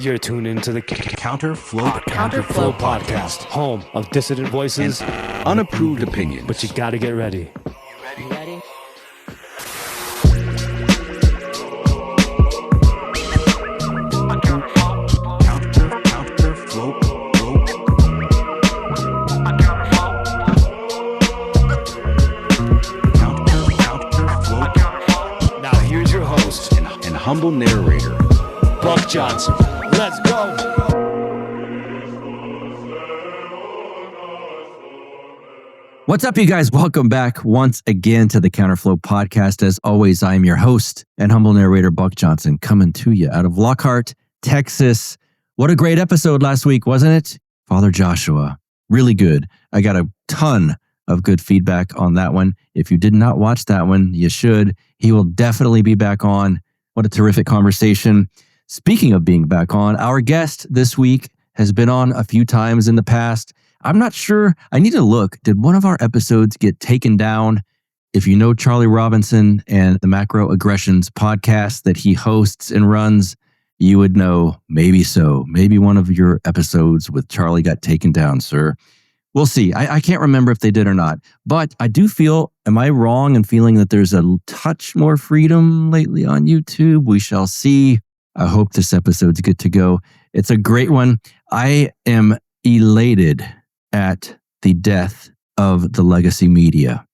You're tuned into the Counterflow Podcast, home of dissident voices, unapproved opinions. But you gotta get ready. You ready? Now here's your host and humble narrator, Buck Johnson. Let's go. What's up, you guys? Welcome back once again to the Counterflow Podcast. As always, I am your host and humble narrator, Buck Johnson, coming to you out of Lockhart, Texas. What a great episode last week, wasn't it? Father Joshua, really good. I got a ton of good feedback on that one. If you did not watch that one, you should. He will definitely be back on. What a terrific conversation. Speaking of being back on, our guest this week has been on a few times in the past. I'm not sure. I need to look. Did one of our episodes get taken down? If you know Charlie Robinson and the MacroAggressions podcast that he hosts and runs, you would know. Maybe so. Maybe one of your episodes with Charlie got taken down, sir. We'll see. I can't remember if they did or not. But I do feel, am I wrong in feeling that there's a touch more freedom lately on YouTube? We shall see. I hope this episode's good to go. It's a great one. I am elated at the death of the legacy media.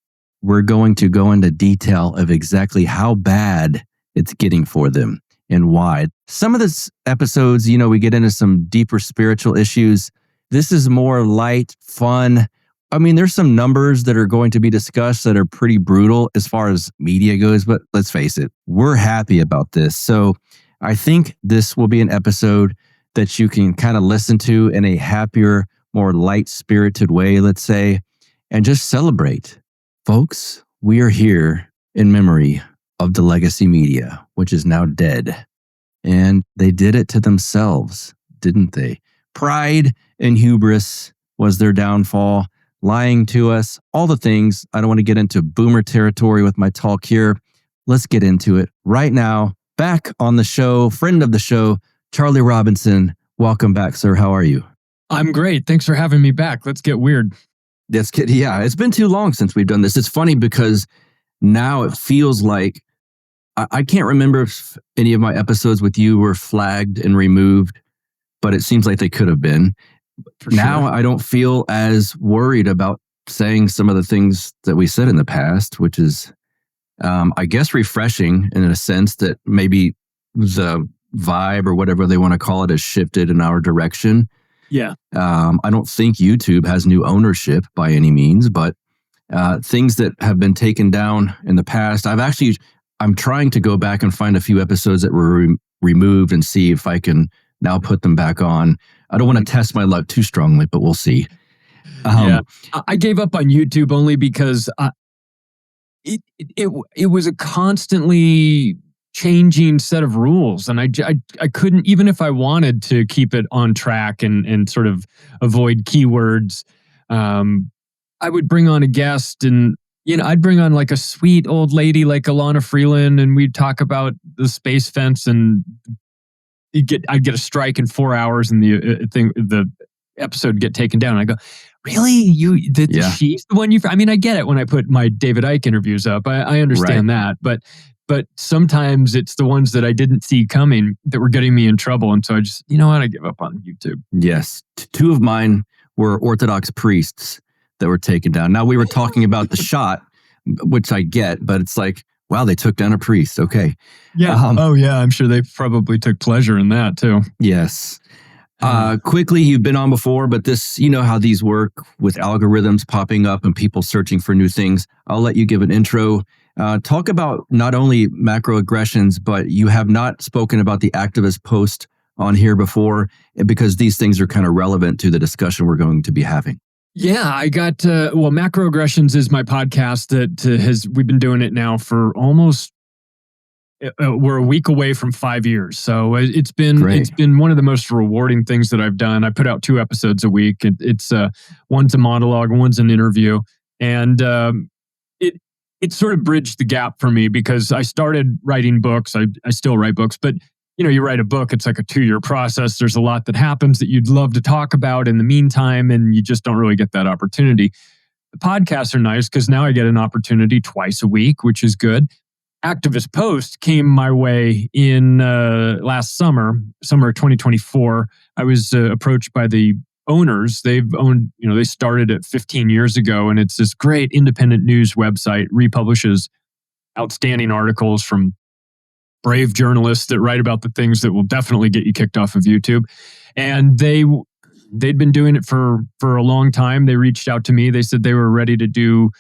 We're going to go into detail of exactly how bad it's getting for them and why. Some of the episodes, we get into some deeper spiritual issues. This is more light, fun. I mean, there's some numbers that are going to be discussed that are pretty brutal as far as media goes, but let's face it, we're happy about this. So I think this will be an episode that you can kind of listen to in a happier, more light-spirited way, let's say, and just celebrate. Folks, we are here in memory of the legacy media, which is now dead. And they did it to themselves, didn't they? Pride and hubris was their downfall, lying to us, all the things. I don't want to get into boomer territory with my talk here. Let's get into it right now. Back on the show, friend of the show, Charlie Robinson. Welcome back, sir. How are you? I'm great. Thanks for having me back. Let's get weird. Yeah, it's been too long since we've done this. It's funny because now it feels like I can't remember if any of my episodes with you were flagged and removed, but it seems like they could have been. Now I don't feel as worried about saying some of the things that we said in the past, which is, I guess, refreshing in a sense that maybe the vibe or whatever they want to call it has shifted in our direction. Yeah. I don't think YouTube has new ownership by any means, but things that have been taken down in the past, I'm trying to go back and find a few episodes that were removed and see if I can now put them back on. I don't want to test my luck too strongly, but we'll see. Yeah. I gave up on YouTube only because it was a constantly changing set of rules, and I couldn't, even if I wanted to keep it on track and sort of avoid keywords. I would bring on a guest, and I'd bring on like a sweet old lady like Alana Freeland, and we'd talk about the space fence, and I'd get a strike in 4 hours, and the episode would get taken down. I go, really? She's the one you? I mean, I get it when I put my David Icke interviews up. I understand that, but sometimes it's the ones that I didn't see coming that were getting me in trouble. And so I just, I give up on YouTube. Yes. Two of mine were Orthodox priests that were taken down. Now, we were talking about the shot, which I get, but it's like, wow, they took down a priest. Okay. Yeah. I'm sure they probably took pleasure in that too. Yes. Quickly, you've been on before, but this, how these work with algorithms popping up and people searching for new things. I'll let you give an intro. Talk about not only MacroAggressions, but you have not spoken about the activist post on here before, because these things are kind of relevant to the discussion we're going to be having. Yeah, I got, MacroAggressions is my podcast that we've been doing it now for almost, we're a week away from 5 years. So it's been one of the most rewarding things that I've done. I put out 2 episodes a week. It's one's a monologue, one's an interview. And it sort of bridged the gap for me because I started writing books. I still write books, but you write a book, it's like a 2-year process. There's a lot that happens that you'd love to talk about in the meantime, and you just don't really get that opportunity. The podcasts are nice because now I get an opportunity twice a week, which is good. Activist Post came my way in last summer of 2024. I was approached by the owners. They started it 15 years ago, and it's this great independent news website, republishes outstanding articles from brave journalists that write about the things that will definitely get you kicked off of YouTube. And they'd been doing it for a long time. They reached out to me. They said they were ready to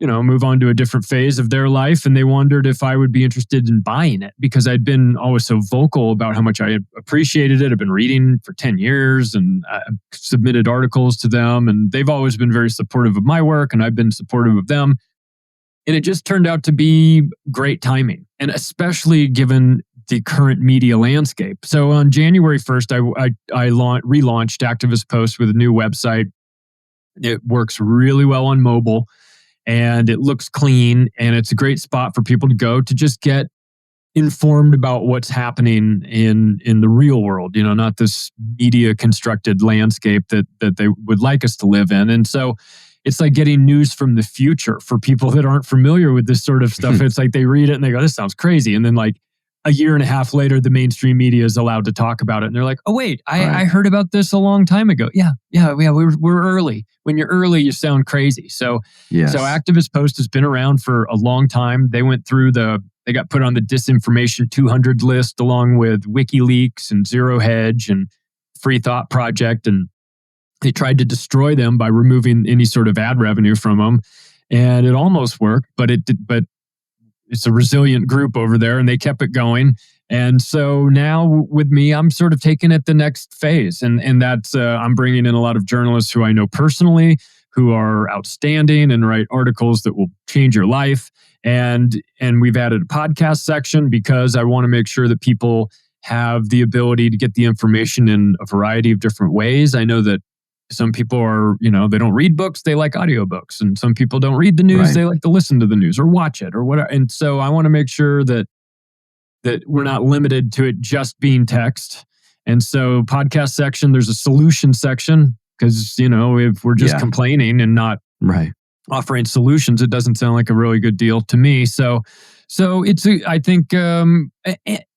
move on to a different phase of their life. And they wondered if I would be interested in buying it because I'd been always so vocal about how much I appreciated it. I've been reading for 10 years and I submitted articles to them. And they've always been very supportive of my work and I've been supportive of them. And it just turned out to be great timing. And especially given the current media landscape. So on January 1st, I relaunched Activist Post with a new website. It works really well on mobile. And it looks clean, and it's a great spot for people to go to just get informed about what's happening in the real world, not this media constructed landscape that they would like us to live in. And so it's like getting news from the future for people that aren't familiar with this sort of stuff. It's like they read it and they go, this sounds crazy. And then like a year and a half later, the mainstream media is allowed to talk about it. And they're like, oh, wait, I heard about this a long time ago. Yeah, we're early. When you're early, you sound crazy. So Activist Post has been around for a long time. They went through they got put on the disinformation 200 list along with WikiLeaks and Zero Hedge and Free Thought Project. And they tried to destroy them by removing any sort of ad revenue from them. And it almost worked, but it's a resilient group over there and they kept it going. And so now with me, I'm sort of taking it the next phase. And that's, I'm bringing in a lot of journalists who I know personally, who are outstanding and write articles that will change your life. And we've added a podcast section because I want to make sure that people have the ability to get the information in a variety of different ways. I know that some people are, they don't read books, they like audiobooks. And some people don't read the news, They like to listen to the news or watch it or whatever. And so I want to make sure that we're not limited to it just being text. And so podcast section, there's a solution section because, if we're just complaining and not offering solutions, it doesn't sound like a really good deal to me. So it's, I think, in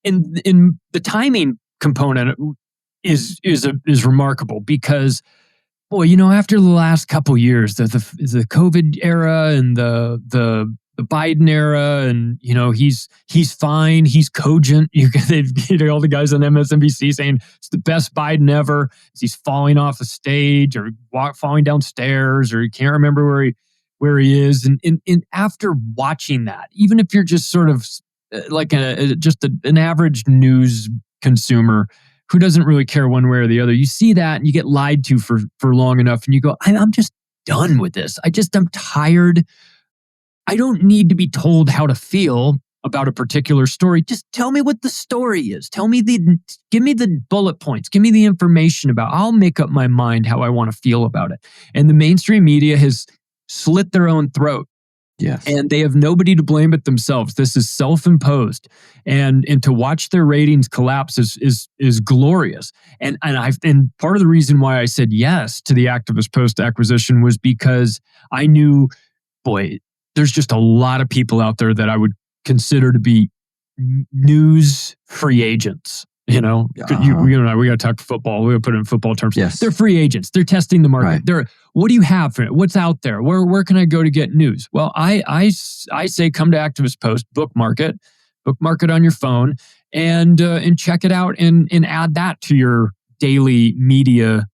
the timing component is remarkable because boy, after the last couple years, the COVID era and the Biden era, and he's fine, he's cogent. All the guys on MSNBC saying it's the best Biden ever. He's falling off a stage or falling downstairs, or you can't remember where he is. And after watching that, even if you're just sort of like an average news consumer who doesn't really care one way or the other, you see that and you get lied to for long enough and you go, I'm just done with this. I'm tired. I don't need to be told how to feel about a particular story. Just tell me what the story is. Give me the bullet points. Give me the information I'll make up my mind how I want to feel about it. And the mainstream media has slit their own throat. Yes. And they have nobody to blame but themselves. This is self-imposed. And to watch their ratings collapse is glorious. And part of the reason why I said yes to the Activist Post acquisition was because I knew, boy, there's just a lot of people out there that I would consider to be news free agents. We got to talk football. We got to put it in football terms. Yes. They're free agents. They're testing the market. Right. What do you have for it? What's out there? Where can I go to get news? Well, I say come to Activist Post, bookmark it on your phone, and check it out and add that to your daily media,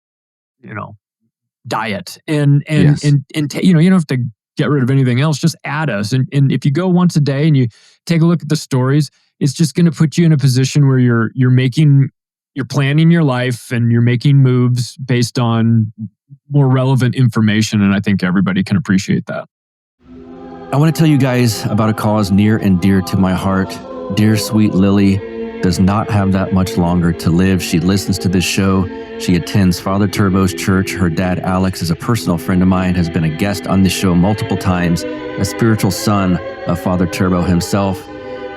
diet. And you don't have to get rid of anything else. Just add us. And if you go once a day and you take a look at the stories, it's just going to put you in a position where you're planning your life and you're making moves based on more relevant information. And I think everybody can appreciate that. I want to tell you guys about a cause near and dear to my heart. Dear sweet Lily does not have that much longer to live. She listens to this show. She attends Father Turbo's church. Her dad, Alex, is a personal friend of mine, has been a guest on this show multiple times, a spiritual son of Father Turbo himself.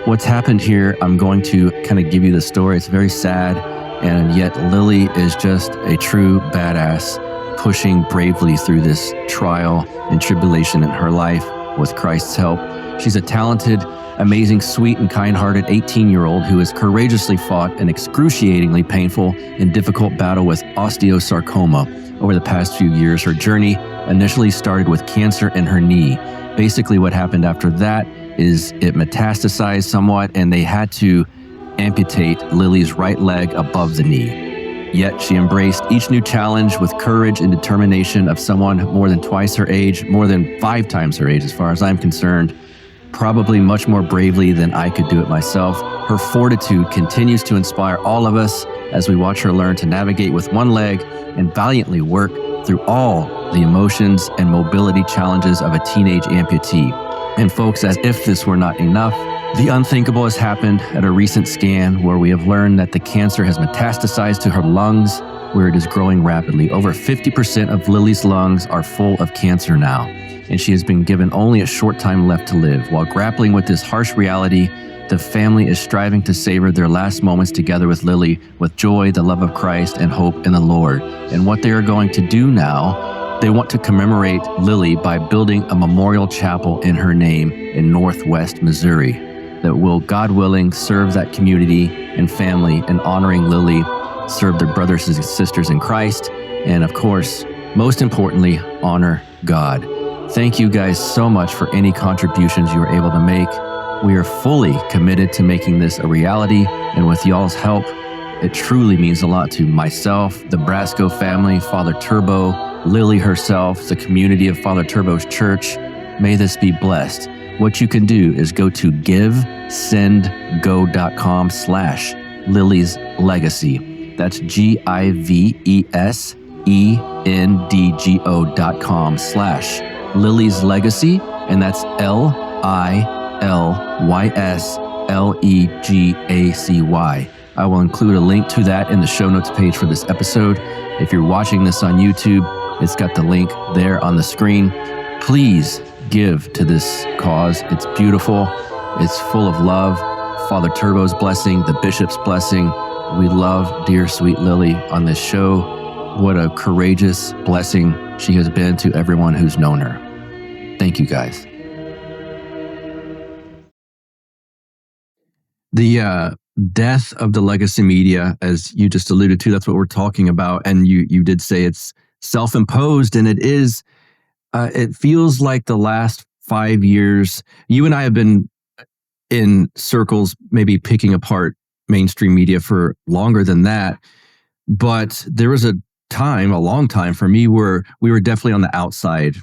what's happened here, I'm going to kind of give you the story. It's very sad, and yet Lily is just a true badass, pushing bravely through this trial and tribulation in her life with Christ's help. She's a talented, amazing, sweet, and kind-hearted 18-year-old who has courageously fought an excruciatingly painful and difficult battle with osteosarcoma over the past few years. Her journey initially started with cancer in her knee. Basically, what happened after that is it metastasized somewhat, and they had to amputate Lily's right leg above the knee. Yet she embraced each new challenge with courage and determination of someone more than twice her age, more than 5 times her age as far as I'm concerned, probably much more bravely than I could do it myself. Her fortitude continues to inspire all of us as we watch her learn to navigate with one leg and valiantly work through all the emotions and mobility challenges of a teenage amputee. And folks, as if this were not enough, the unthinkable has happened at a recent scan where we have learned that the cancer has metastasized to her lungs, where it is growing rapidly. Over 50% of Lily's lungs are full of cancer now, and she has been given only a short time left to live. While grappling with this harsh reality, the family is striving to savor their last moments together with Lily with joy, the love of Christ, and hope in the Lord. And what they are going to do now, they want to commemorate Lily by building a memorial chapel in her name in Northwest Missouri that will, God willing, serve that community and family, and honoring Lily, serve their brothers and sisters in Christ, and of course, most importantly, honor God. Thank you guys so much for any contributions you were able to make. We are fully committed to making this a reality, and with y'all's help, it truly means a lot to myself, the Brasco family, Father Turbo, Lily herself, the community of Father Turbo's church. May this be blessed. What you can do is go to givesendgo.com/Lily's Legacy. That's GIVESENDGO.com/Lily's Legacy, and that's LILYSLEGACY. I will include a link to that in the show notes page for this episode. If you're watching this on YouTube, it's got the link there on the screen. Please give to this cause. It's beautiful. It's full of love. Father Turbo's blessing, the bishop's blessing. We love dear sweet Lily on this show. What a courageous blessing she has been to everyone who's known her. Thank you guys. The death of the legacy media, as you just alluded to, that's what we're talking about. And you did say it's self-imposed, and it is. It feels like the last 5 years, you and I have been in circles, maybe picking apart mainstream media for longer than that. But there was a long time for me, where we were definitely on the outside,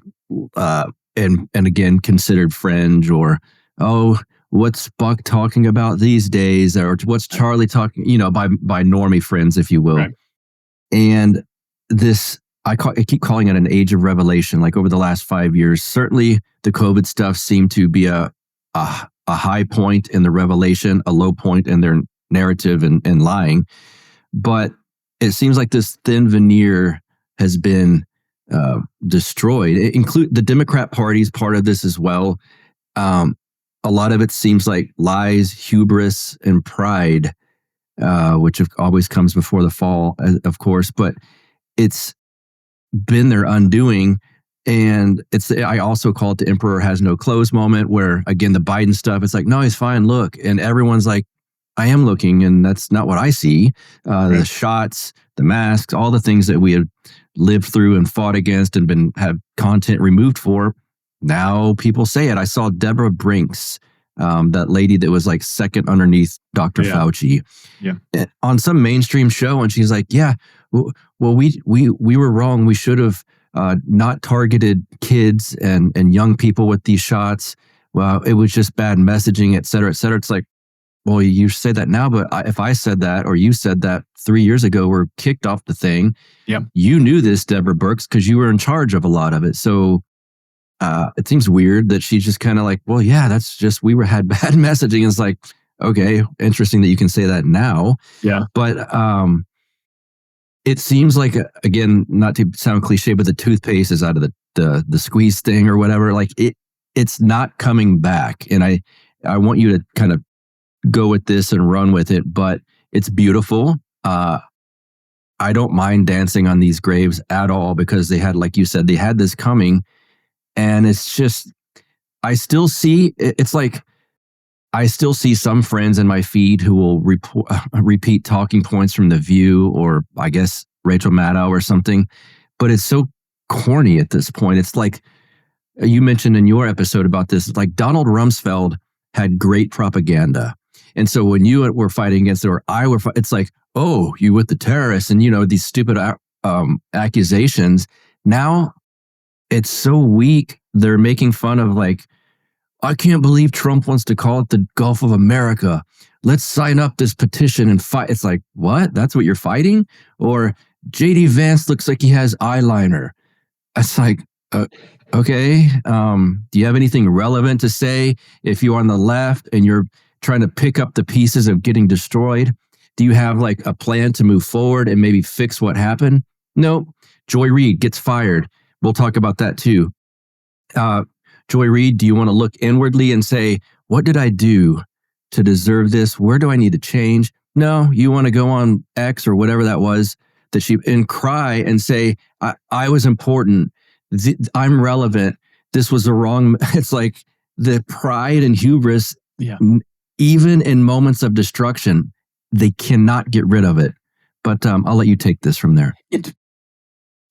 and again, considered fringe, or, oh, what's Buck talking about these days? Or what's Charlie talking, by normie friends, if you will. Right. And this, I keep calling it an age of revelation. Like over the last 5 years, certainly the COVID stuff seemed to be a high point in the revelation, a low point in their narrative and lying. But it seems like this thin veneer has been destroyed. It include the Democrat Party's part of this as well. A lot of it seems like lies, hubris, and pride, which always comes before the fall, of course. But it's been their undoing. And I also call it the emperor has no clothes moment, where, again, the Biden stuff, it's like, no, he's fine, look. And everyone's like, I am looking, and that's not what I see. The shots, the masks, all the things that we have lived through and fought against and have content removed for. Now people say it. I saw Deborah Brinks, that lady that was like second underneath Dr. Fauci, on some mainstream show, and she's like, "Yeah, well, we were wrong. We should have not targeted kids and young people with these shots. Well, it was just bad messaging, et cetera, et cetera." It's like, well, you say that now, but if I said that, or you said that 3 years ago, we're kicked off the thing. Yeah, you knew this, Deborah Burks, because you were in charge of a lot of it. So it seems weird that she's just kind of like, well, yeah, that's just, had bad messaging. It's like, okay, interesting that you can say that now. Yeah. But it seems like, again, not to sound cliche, but the toothpaste is out of the squeeze thing or whatever. Like it's not coming back. And I want you to kind of go with this and run with it, but it's beautiful. I don't mind dancing on these graves at all because they had, like you said, they had this coming, and it's just, I still see some friends in my feed who will repeat talking points from The View or I guess Rachel Maddow or something, but it's so corny at this point. It's like you mentioned in your episode about this, like Donald Rumsfeld had great propaganda. And so when you were fighting against it, or I were, it's like, oh, you with the terrorists and, these stupid accusations. Now it's so weak. They're making fun of like, I can't believe Trump wants to call it the Gulf of America. Let's sign up this petition and fight. It's like, what? That's what you're fighting? Or JD Vance looks like he has eyeliner. It's like, okay. Do you have anything relevant to say if you're on the left and you're trying to pick up the pieces of getting destroyed? Do you have like a plan to move forward and maybe fix what happened? No. Joy Reid gets fired. We'll talk about that too. Joy Reid, do you want to look inwardly and say, what did I do to deserve this? Where do I need to change? No, you want to go on X or whatever that was and cry and say, I was important. I'm relevant. This was the wrong. It's like the pride and hubris. Yeah. Even in moments of destruction, they cannot get rid of it. But I'll let you take this from there.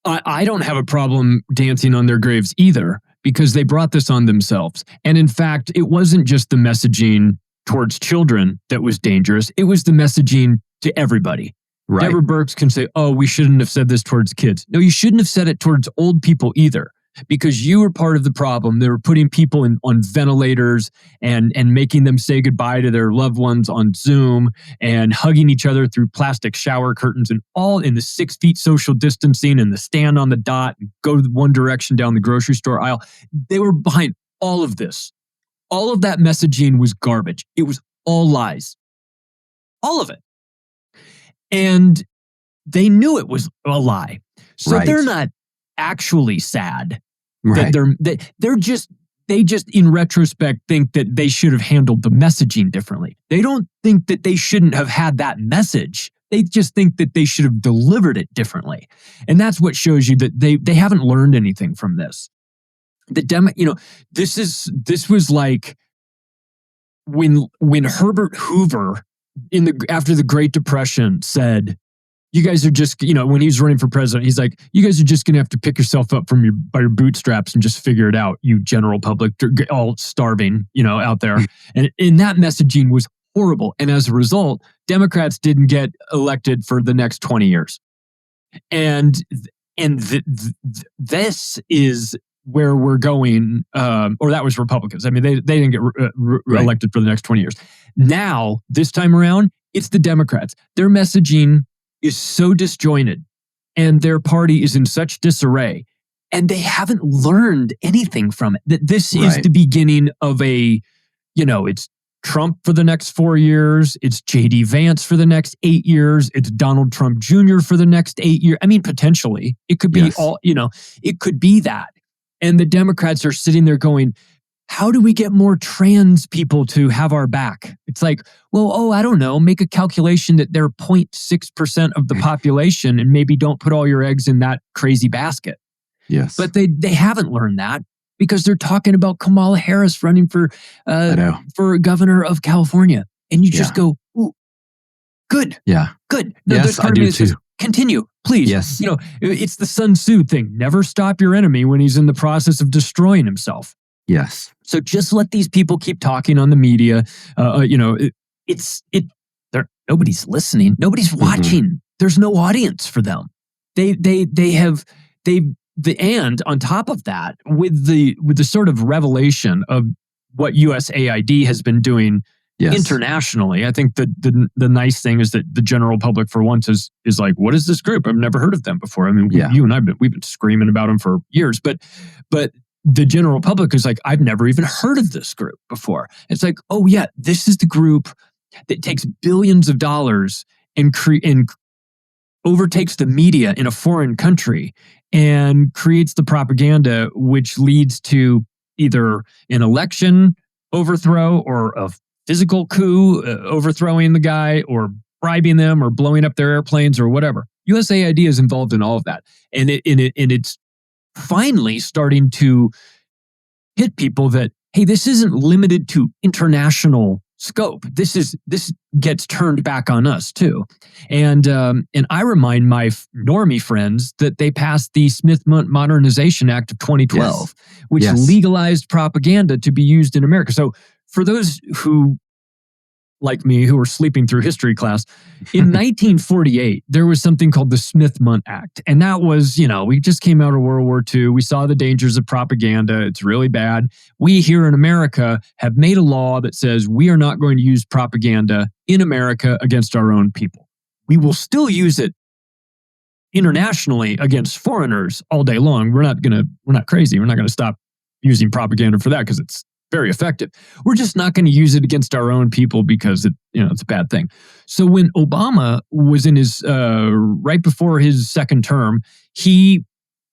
I don't have a problem dancing on their graves either, because they brought this on themselves. And in fact, it wasn't just the messaging towards children that was dangerous. It was the messaging to everybody. Right. Deborah Birx can say, oh, we shouldn't have said this towards kids. No, you shouldn't have said it towards old people either, because you were part of the problem. They were putting people on ventilators and making them say goodbye to their loved ones on Zoom and hugging each other through plastic shower curtains, and all in the 6 feet social distancing and the stand on the dot and go one direction down the grocery store aisle. They were behind all of this. All of that messaging was garbage. It was all lies. All of it. And they knew it was a lie. So They're not actually sad. Right. They just in retrospect think that they should have handled the messaging differently. They don't think that they shouldn't have had that message. They just think that they should have delivered it differently. And that's what shows you that they haven't learned anything from this. This was like when Herbert Hoover after the Great Depression said, you guys are just, when he was running for president, he's like, you guys are just going to have to pick yourself up by your bootstraps and just figure it out, you general public, all starving, out there. And that messaging was horrible. And as a result, Democrats didn't get elected for the next 20 years. And this is where we're going, or that was Republicans. I mean, they didn't get elected for the next 20 years. Now, this time around, it's the Democrats. Their messaging is so disjointed and their party is in such disarray, and they haven't learned anything from it. That this is the beginning of it's Trump for the next 4 years. It's JD Vance for the next 8 years. It's Donald Trump Jr. for the next 8 years. I mean, potentially it could be it could be that. And the Democrats are sitting there going, how do we get more trans people to have our back? It's like, well, I don't know. Make a calculation that they're 0.6% of the population and maybe don't put all your eggs in that crazy basket. Yes. But they haven't learned that because they're talking about Kamala Harris running for governor of California. And you just go, ooh, good. Yeah. Good. No, yes, I do too. Continue, please. Yes. It's the Sun Tzu thing. Never stop your enemy when he's in the process of destroying himself. Yes. So just let these people keep talking on the media. Nobody's listening. Nobody's watching. Mm-hmm. There's no audience for them. And on top of that, with the sort of revelation of what USAID has been doing internationally, I think the nice thing is that the general public for once is like, what is this group? I've never heard of them before. I mean, you and we've been screaming about them for years, but the general public is like, I've never even heard of this group before. It's like, oh yeah, this is the group that takes billions of dollars and overtakes the media in a foreign country and creates the propaganda, which leads to either an election overthrow or a physical coup, overthrowing the guy or bribing them or blowing up their airplanes or whatever. USAID is involved in all of that. And it's finally starting to hit people that, hey, this isn't limited to international scope. This gets turned back on us too. And I remind my normie friends that they passed the Smith Modernization Act of 2012, which legalized propaganda to be used in America. So for those who, like me, who were sleeping through history class, in 1948, there was something called the Smith-Mundt Act. And that was, we just came out of World War II. We saw the dangers of propaganda. It's really bad. We here in America have made a law that says we are not going to use propaganda in America against our own people. We will still use it internationally against foreigners all day long. We're not crazy. We're not going to stop using propaganda for that because it's very effective. We're just not going to use it against our own people because it's a bad thing. So when Obama was in his right before his second term, he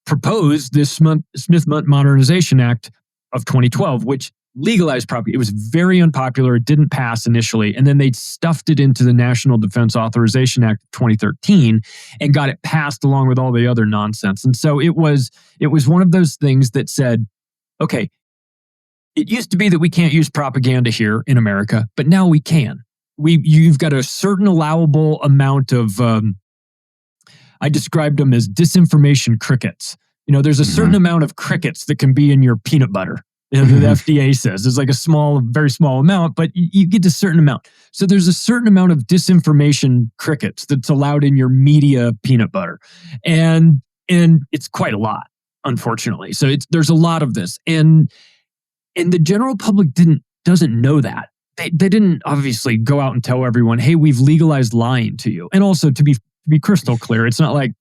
proposed this Smith-Mundt Modernization Act of 2012, which legalized propaganda. It was very unpopular. It didn't pass initially, and then they stuffed it into the National Defense Authorization Act of 2013 and got it passed along with all the other nonsense. And so it was one of those things that said, okay, it used to be that we can't use propaganda here in America, but now we can. You've got a certain allowable amount of, I described them as disinformation crickets. There's a certain amount of crickets that can be in your peanut butter. The FDA says it's like very small amount, but you get a certain amount. So there's a certain amount of disinformation crickets that's allowed in your media peanut butter. And it's quite a lot, unfortunately. So there's a lot of this. And the general public doesn't know that. They didn't obviously go out and tell everyone, hey, we've legalized lying to you. And also to be crystal clear, it's not like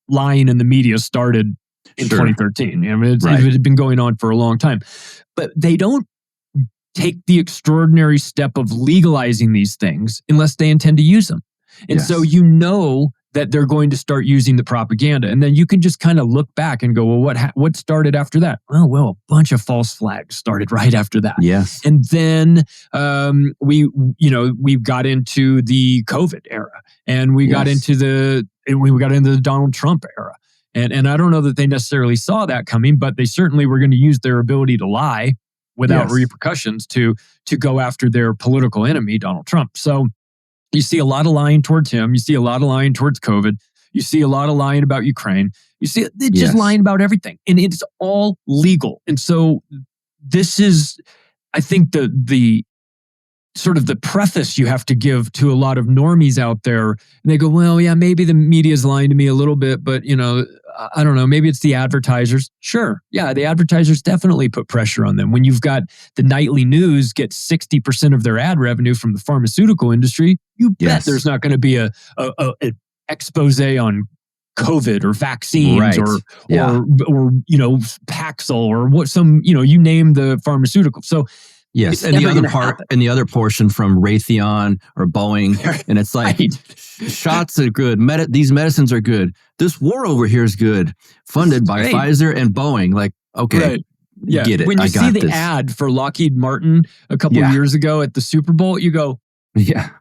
lying in the media started in 2013. It had been going on for a long time. But they don't take the extraordinary step of legalizing these things unless they intend to use them. And so that they're going to start using the propaganda. And then you can just kind of look back and go, well, what started after that? Well, a bunch of false flags started right after that. Yes. And then we got into the COVID era, and we got into the Donald Trump era. And I don't know that they necessarily saw that coming, but they certainly were going to use their ability to lie without repercussions to go after their political enemy, Donald Trump. So you see a lot of lying towards him. You see a lot of lying towards COVID. You see a lot of lying about Ukraine. You see it just lying about everything. And it's all legal. And so this is, I think, the sort of the preface you have to give to a lot of normies out there. And they go, well, yeah, maybe the media is lying to me a little bit, but, I don't know, maybe it's the advertisers. Sure. Yeah, the advertisers definitely put pressure on them. When you've got the nightly news get 60% of their ad revenue from the pharmaceutical industry, you bet there's not going to be an expose on COVID or vaccines or Paxil or what you name the pharmaceutical. So yes, and the other portion from Raytheon or Boeing, and it's like shots are good. These medicines are good. This war over here is good, funded by Pfizer and Boeing. Like, okay, get it. When you see the ad for Lockheed Martin a couple of years ago at the Super Bowl, you go, am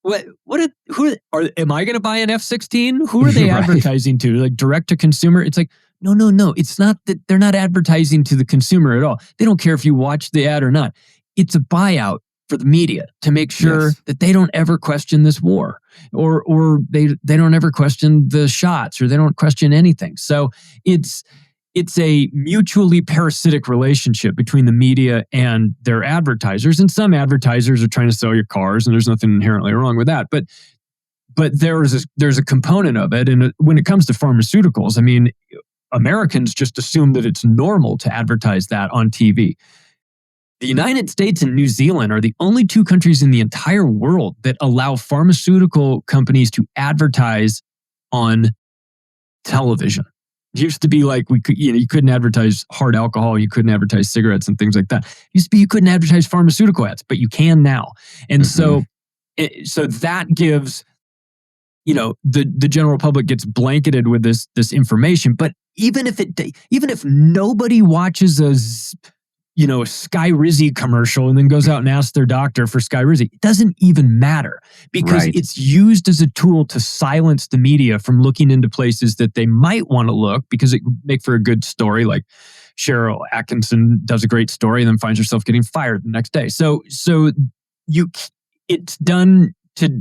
I going to buy an F-16? Who are they advertising to? Like direct to consumer? It's like, no. It's not that they're not advertising to the consumer at all. They don't care if you watch the ad or not. It's a buyout for the media to make sure that they don't ever question this war or they don't ever question the shots or they don't question anything. So it's a mutually parasitic relationship between the media and their advertisers. And some advertisers are trying to sell you cars, and there's nothing inherently wrong with that. But there's a component of it. And when it comes to pharmaceuticals, I mean, Americans just assume that it's normal to advertise that on TV. The United States and New Zealand are the only two countries in the entire world that allow pharmaceutical companies to advertise on television. It used to be like you couldn't advertise hard alcohol, you couldn't advertise cigarettes and things like that. It used to be you couldn't advertise pharmaceutical ads, but you can now. And so that gives the general public gets blanketed with this information. But even if nobody watches a Sky Rizzy commercial and then goes out and asks their doctor for Sky Rizzy. It doesn't even matter because it's used as a tool to silence the media from looking into places that they might want to look because it can make for a good story. Like Cheryl Atkinson does a great story and then finds herself getting fired the next day. So it's done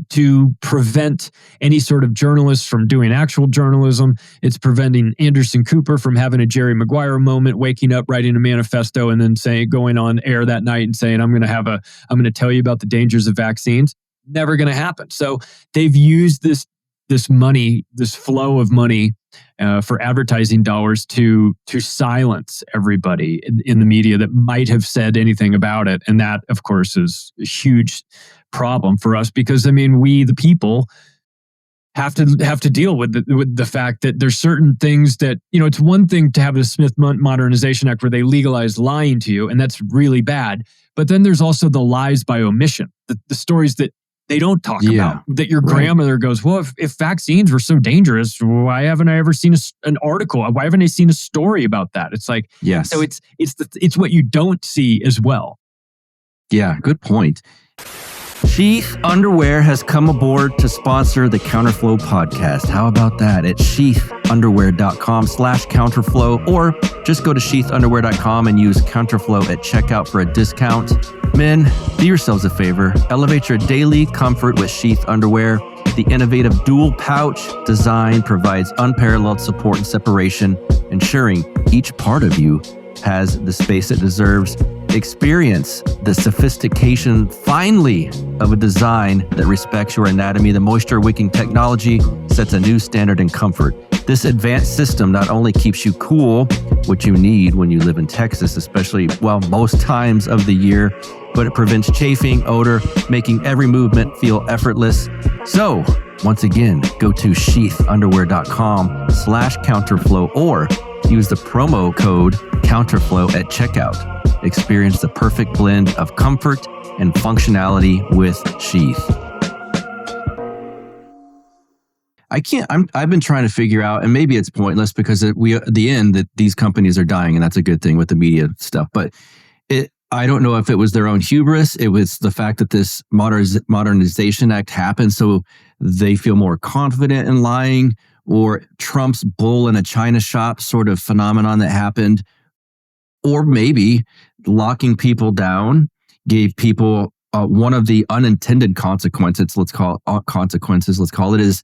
to prevent any sort of journalists from doing actual journalism. It's preventing Anderson Cooper from having a Jerry Maguire moment, waking up, writing a manifesto, and then going on air that night and saying, I'm going to tell you about the dangers of vaccines. Never going to happen. So they've used this money, this flow of money for advertising dollars to silence everybody in the media that might have said anything about it. And that, of course, is a huge problem for us because, we, the people, have to deal with the fact that there's certain things that, it's one thing to have the Smith Modernization Act where they legalize lying to you, and that's really bad. But then there's also the lies by omission, the stories that they don't talk about, that your grandmother goes, well, if vaccines were so dangerous, why haven't I ever seen an article? Why haven't I seen a story about that? It's like, yes. So it's what you don't see as well. Yeah, good point. Sheath Underwear has come aboard to sponsor the Counterflow podcast. How about that? At sheathunderwear.com/counterflow, or just go to sheathunderwear.com and use Counterflow at checkout for a discount. Men, do yourselves a favor. Elevate your daily comfort with Sheath Underwear. The innovative dual pouch design provides unparalleled support and separation, ensuring each part of you has the space it deserves. Experience the sophistication, finally, of a design that respects your anatomy. The moisture-wicking technology sets a new standard in comfort. This advanced system not only keeps you cool, which you need when you live in Texas, especially, most times of the year, but it prevents chafing, odor, making every movement feel effortless. So, once again, go to sheathunderwear.com/counterflow or use the promo code Counterflow at checkout. Experience the perfect blend of comfort and functionality with Sheath. I've been trying to figure out, and maybe it's pointless because at the end that these companies are dying, and that's a good thing with the media stuff. But I don't know if it was their own hubris. It was the fact that this Modernization Act happened, so they feel more confident in lying, or Trump's bull in a china shop sort of phenomenon that happened. Or maybe locking people down gave people one of the unintended consequences. Let's call it is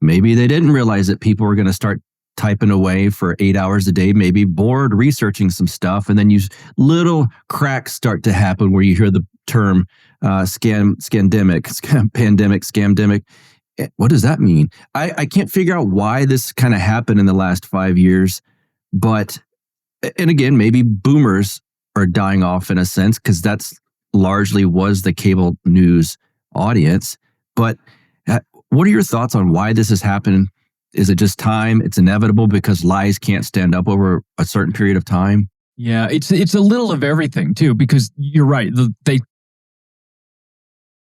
maybe they didn't realize that people were going to start typing away for 8 hours a day, maybe bored researching some stuff, and then little cracks start to happen where you hear the term pandemic. What does that mean? I can't figure out why this kind of happened in the last 5 years, but. And again, maybe boomers are dying off in a sense because that's largely was the cable news audience. But what are your thoughts on why this has happened? Is it just time? It's inevitable because lies can't stand up over a certain period of time? Yeah, it's a little of everything too, because you're right.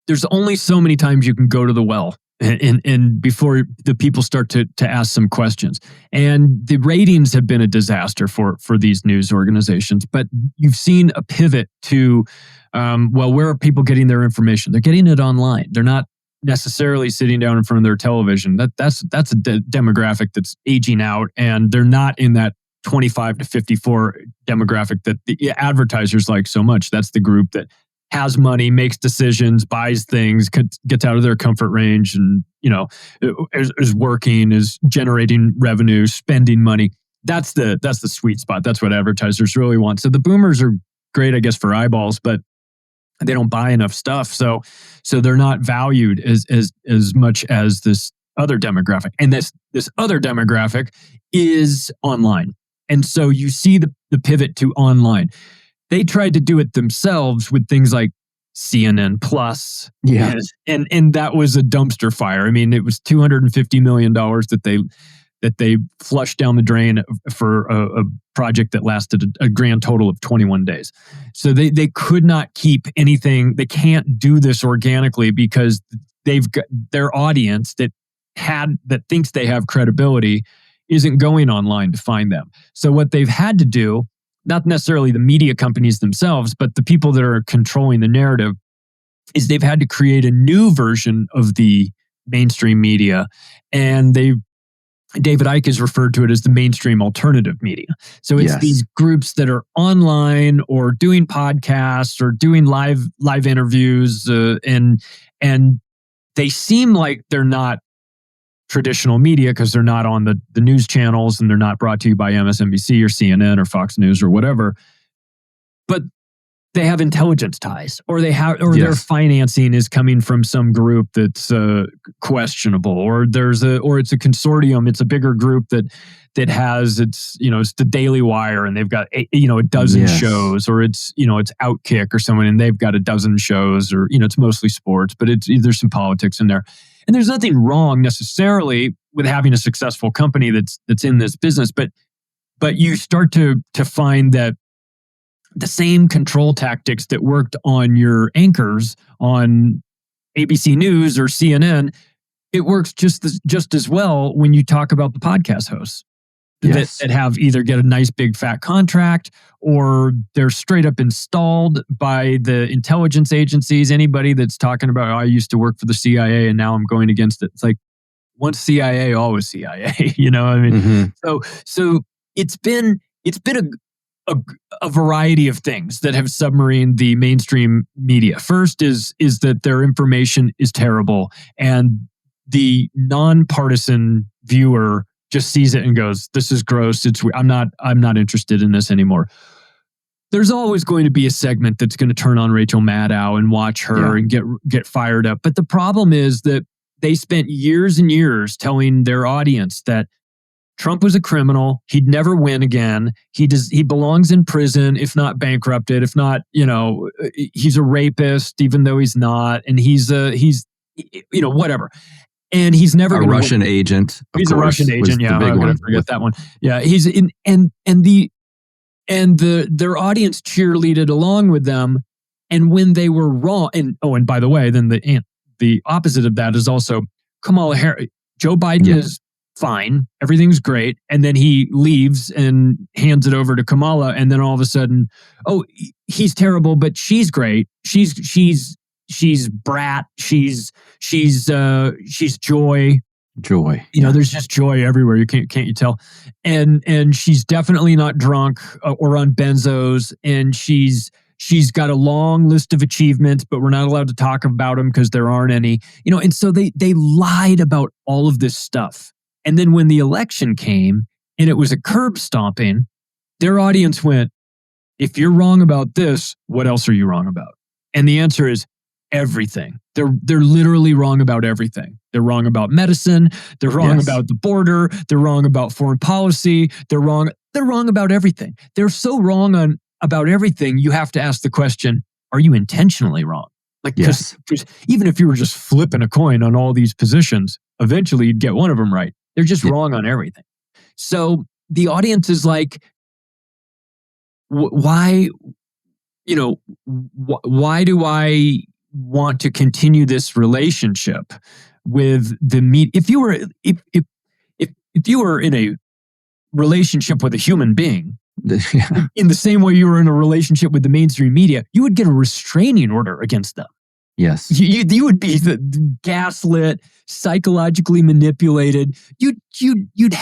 There's only so many times you can go to the well. And before the people start to ask some questions. And the ratings have been a disaster for these news organizations. But you've seen a pivot to, where are people getting their information? They're getting it online. They're not necessarily sitting down in front of their television. That's a demographic that's aging out, and they're not in that 25 to 54 demographic that the advertisers like so much. That's the group that has money, makes decisions, buys things, gets out of their comfort range, and is working, is generating revenue, spending money. That's the sweet spot. That's what advertisers really want. So the boomers are great, I guess, for eyeballs, but they don't buy enough stuff. So they're not valued as much as this other demographic. And this other demographic is online. And so you see the pivot to online. They tried to do it themselves with things like CNN Plus. Yeah. And that was a dumpster fire. It was $250 million that they flushed down the drain for a project that lasted a grand total of 21 days. So they could not keep anything. They can't do this organically because they've got their audience that thinks they have credibility isn't going online to find them. So what they've had to do not necessarily the media companies themselves, but the people that are controlling the narrative, is they've had to create a new version of the mainstream media. And David Icke has referred to it as the mainstream alternative media. So it's these groups that are online or doing podcasts or doing live interviews, and they seem like they're not traditional media because they're not on the news channels and they're not brought to you by MSNBC or CNN or Fox News or whatever. But they have intelligence ties, or their financing is coming from some group that's questionable, or it's a consortium. It's a bigger group that has it's the Daily Wire and they've got a dozen shows, or it's Outkick or someone and they've got a dozen shows, or it's mostly sports, but there's some politics in there. And there's nothing wrong necessarily with having a successful company that's in this business, but you start to find that the same control tactics that worked on your anchors on ABC News or CNN, it works just as well when you talk about the podcast hosts that have either get a nice big fat contract, or they're straight up installed by the intelligence agencies. Anybody that's talking about, I used to work for the CIA and now I'm going against it. It's like, once CIA, always CIA. So it's been a variety of things that have submarined the mainstream media. First is that their information is terrible, and the nonpartisan viewer just sees it and goes, "This is gross. I'm not interested in this anymore." There's always going to be a segment that's going to turn on Rachel Maddow and watch her and get fired up. But the problem is that they spent years and years telling their audience that Trump was a criminal. He'd never win again. He belongs in prison, if not bankrupted, if not, he's a rapist, even though he's not. And he's whatever. And he's never a Russian agent. He's a Russian agent. Yeah. I'm going to forget that one. Yeah. He's in, and their audience cheerleaded along with them. And when they were wrong, and by the way, then the opposite of that is also Kamala Harris. Joe Biden is fine. Everything's great. And then he leaves and hands it over to Kamala. And then all of a sudden, he's terrible, but she's great. She's brat. She's joy. Joy. There's just joy everywhere. You can't you tell? And she's definitely not drunk or on benzos. And she's got a long list of achievements, but we're not allowed to talk about them because there aren't any. And so they lied about all of this stuff. And then when the election came and it was a curb stomping, their audience went, if you're wrong about this, what else are you wrong about? And the answer is everything. They're literally wrong about everything. They're wrong about medicine. They're wrong about the border. They're wrong about foreign policy. They're wrong about everything. They're so wrong about everything, you have to ask the question, are you intentionally wrong? Because even if you were just flipping a coin on all these positions, eventually you'd get one of them right. They're just wrong on everything. So the audience is like, why do I want to continue this relationship with the media? If you were in a relationship with a human being, in the same way you were in a relationship with the mainstream media, you would get a restraining order against them. Yes. You would be gaslit, psychologically manipulated. You'd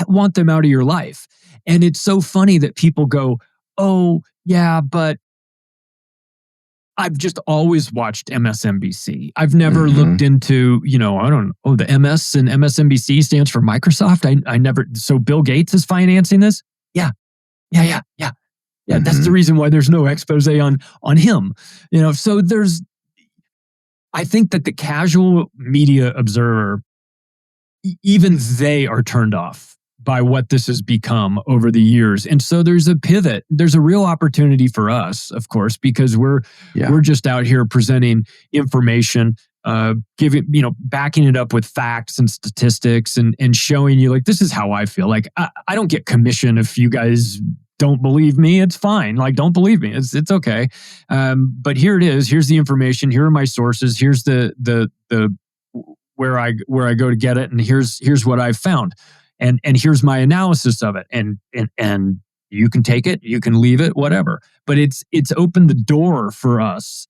want them out of your life. And it's so funny that people go, oh, yeah, but I've just always watched MSNBC. I've never looked into, the MS and MSNBC stands for Microsoft. I never, so Bill Gates is financing this? Yeah. That's the reason why there's no expose on him. So I think that the casual media observer, even they are turned off by what this has become over the years. And so there's a pivot. There's a real opportunity for us, of course, because we're just out here presenting information, backing it up with facts and statistics and showing you like, this is how I feel. Like, I don't get commission if you guys don't believe me. It's fine. Like, don't believe me. It's okay. But here it is. Here's the information. Here are my sources. Here's the where I go to get it. And here's what I've found. And here's my analysis of it. And You can take it, you can leave it, whatever. But it's opened the door for us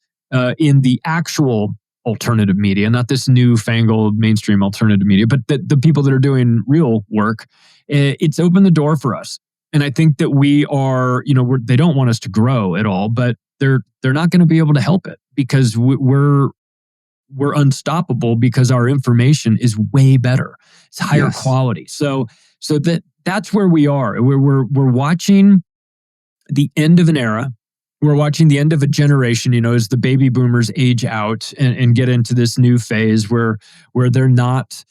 in the actual alternative media, not this newfangled mainstream alternative media, but the people that are doing real work. It's opened the door for us. And I think that we are, they don't want us to grow at all, but they're not going to be able to help it because we're unstoppable because our information is way better. It's higher quality. So that's where we are. We're watching the end of an era. We're watching the end of a generation, as the baby boomers age out and get into this new phase where they're not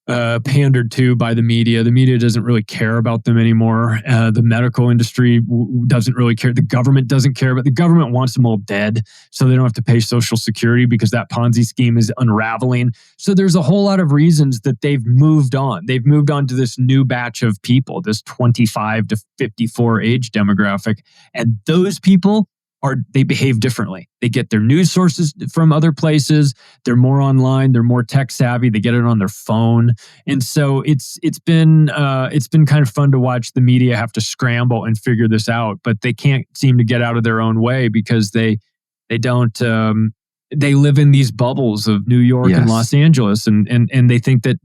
pandered to by the media. The media doesn't really care about them anymore. The medical industry doesn't really care. The government doesn't care, but the government wants them all dead so they don't have to pay Social Security because that Ponzi scheme is unraveling. So there's a whole lot of reasons that they've moved on. They've moved on to this new batch of people, this 25 to 54 age demographic. And those people they behave differently. They get their news sources from other places. They're more online. They're more tech savvy. They get it on their phone, and so it's been kind of fun to watch the media have to scramble and figure this out. But they can't seem to get out of their own way because they don't. They live in these bubbles of New York and Los Angeles, and they think that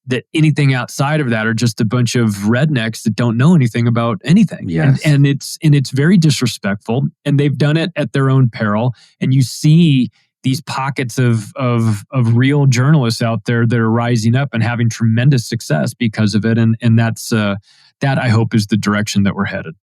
that anything outside of that are just a bunch of rednecks that don't know anything about anything. Yes. And it's very disrespectful. And they've done it at their own peril. And you see these pockets of real journalists out there that are rising up and having tremendous success because of it. And that's that I hope is the direction that we're headed.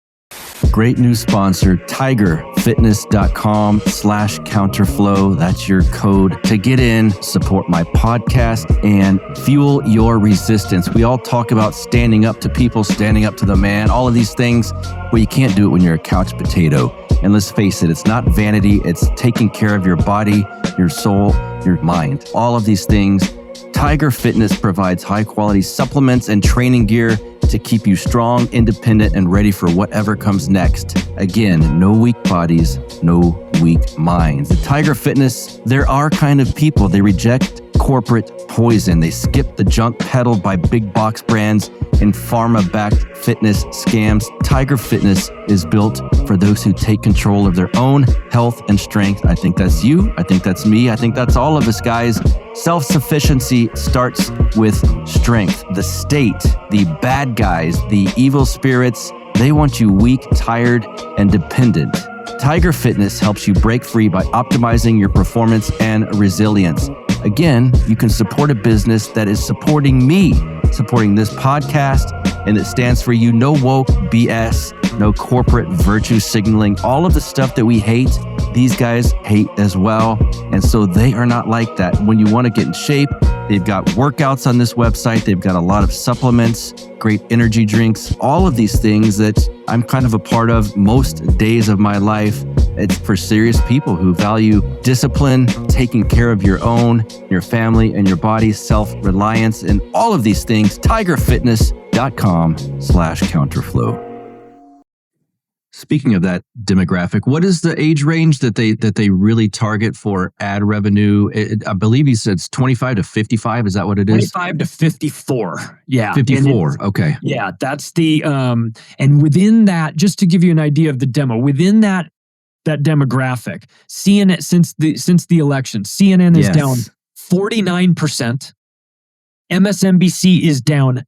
Great new sponsor, tigerfitness.com/counterflow. That's your code to get in, support my podcast, and fuel your resistance. We all talk about standing up to people, standing up to the man, all of these things. Well, you can't do it when you're a couch potato. And let's face it, it's not vanity. It's taking care of your body, your soul, your mind. All of these things. Tiger Fitness provides high-quality supplements and training gear to keep you strong, independent, and ready for whatever comes next. Again, no weak bodies, no weak minds. At Tiger Fitness, there are kind of people. They reject corporate poison. They skip the junk peddled by big box brands and pharma-backed fitness scams. Tiger Fitness is built for those who take control of their own health and strength. I think that's you. I think that's me. I think that's all of us, guys. Self-sufficiency starts with strength. The state, the bad guys, the evil spirits, they want you weak, tired, and dependent. Tiger Fitness helps you break free by optimizing your performance and resilience. Again, you can support a business that is supporting me, supporting this podcast, and it stands for you. No woke BS, no corporate virtue signaling, all of the stuff that we hate, these guys hate as well. And so they are not like that. When you want to get in shape, they've got workouts on this website. They've got a lot of supplements, great energy drinks, all of these things that I'm kind of a part of most days of my life. It's for serious people who value discipline, taking care of your own, your family, and your body, self-reliance, and all of these things. tigerfitness.com/counterflow. Speaking of that demographic, what is the age range that they really target for ad revenue? I believe he said it's 25 to 55. Is that what it is? 25 to 54. Yeah. 54. Okay. Yeah. That's the, and within that, just to give you an idea of the demo, within that demographic, CNN, since the election, CNN is down 49%. MSNBC is down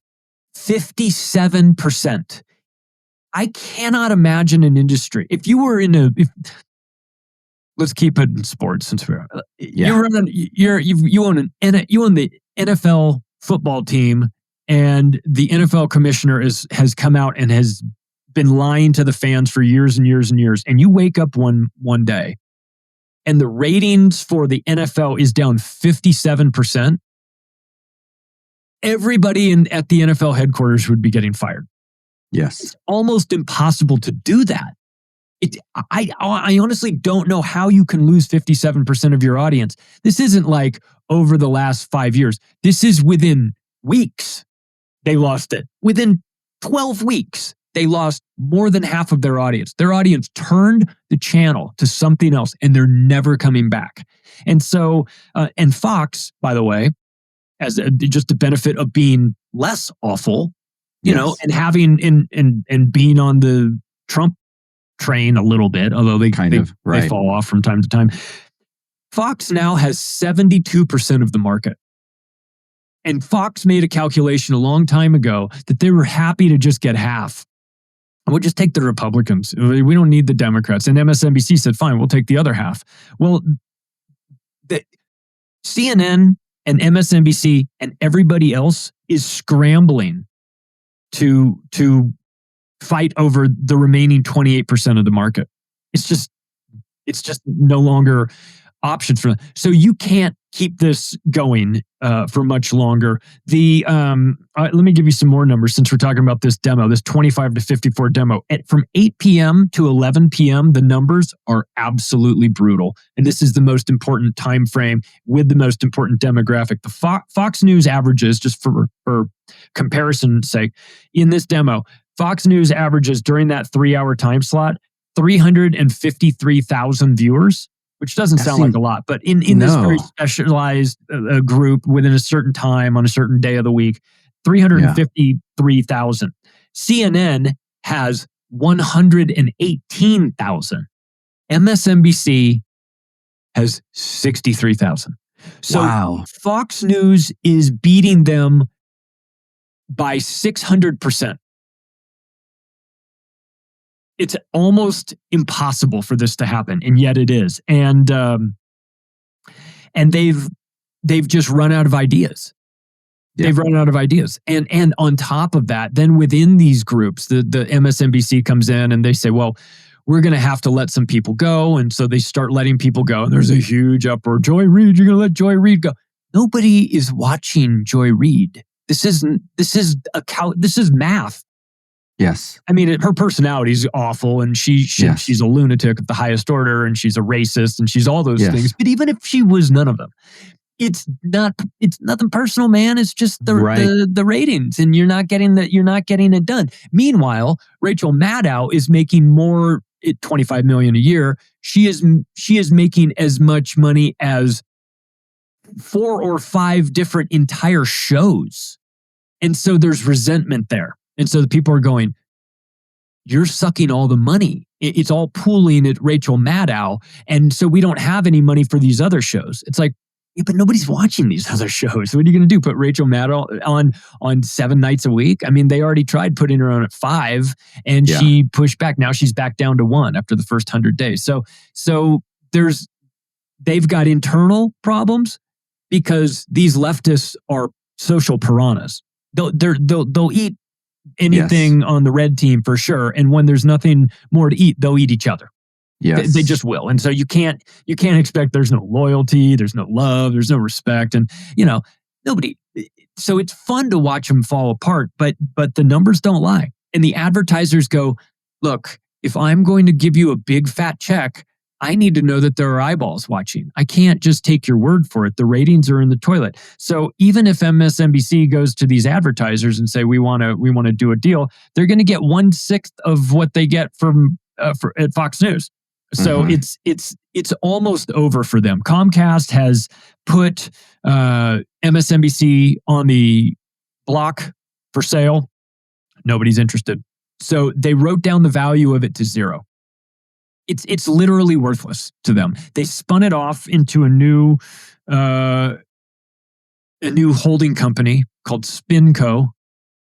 57%. I cannot imagine an industry. If you were let's keep it in sports since we're, you own the NFL football team, and the NFL commissioner has come out and has been lying to the fans for years and years and years. And you wake up one day, and the ratings for the NFL is down 57%. Everybody at the NFL headquarters would be getting fired. Yes. It's almost impossible to do that. I honestly don't know how you can lose 57% of your audience. This isn't like over the last 5 years. This is within weeks. They lost it. Within 12 weeks, they lost more than half of their audience. Their audience turned the channel to something else, and they're never coming back. And so, and Fox, by the way, as just the benefit of being less awful, you know, and having and being on the Trump train a little bit, although they fall off from time to time. Fox now has 72% of the market. And Fox made a calculation a long time ago that they were happy to just get half. We'll just take the Republicans. We don't need the Democrats. And MSNBC said, fine, we'll take the other half. Well, the CNN and MSNBC and everybody else is scrambling to fight over the remaining 28% of the market. It's just no longer options for them. So you can't keep this going for much longer. Let me give you some more numbers since we're talking about this demo, this 25 to 54 demo. From 8 p.m. to 11 p.m., the numbers are absolutely brutal. And this is the most important time frame with the most important demographic. The Fox News averages, just for comparison's sake, in this demo, Fox News averages during that 3-hour time slot, 353,000 viewers, which doesn't sound like a lot, but in this very specialized group within a certain time on a certain day of the week, 353,000. CNN has 118,000. MSNBC has 63,000. So Fox News is beating them by 600%. It's almost impossible for this to happen, and yet it is. And they've just run out of ideas. Yeah. They've run out of ideas. And on top of that, then within these groups, the MSNBC comes in and they say, well, we're going to have to let some people go. And so they start letting people go. And there's a huge uproar. Joy Reid, you're going to let Joy Reid go. Nobody is watching Joy Reid. This is math. Yes. I mean, her personality is awful, and she's a lunatic of the highest order, and she's a racist, and she's all those things. But even if she was none of them, it's nothing personal, man. It's just the ratings, and you're not getting it done. Meanwhile, Rachel Maddow is making more at $25 million a year. She is making as much money as 4 or 5 different entire shows. And so there's resentment there. And so the people are going, you're sucking all the money. It's all pooling at Rachel Maddow. And so we don't have any money for these other shows. It's like, yeah, but nobody's watching these other shows. What are you going to do? Put Rachel Maddow on 7 nights a week? I mean, they already tried putting her on at 5 and she pushed back. Now she's back down to 1 after the first 100 days. So they've got internal problems because these leftists are social piranhas. They'll eat anything on the red team for sure. And when there's nothing more to eat, they'll eat each other. Yes. They just will. And so you can't expect there's no loyalty, there's no love, there's no respect. And, nobody. So it's fun to watch them fall apart, but the numbers don't lie. And the advertisers go, look, if I'm going to give you a big fat check, I need to know that there are eyeballs watching. I can't just take your word for it. The ratings are in the toilet. So even if MSNBC goes to these advertisers and say, we want to do a deal, they're going to get 1/6 of what they get at Fox News. So it's almost over for them. Comcast has put MSNBC on the block for sale. Nobody's interested. So they wrote down the value of it to 0. It's literally worthless to them. They spun it off into a new holding company called SpinCo,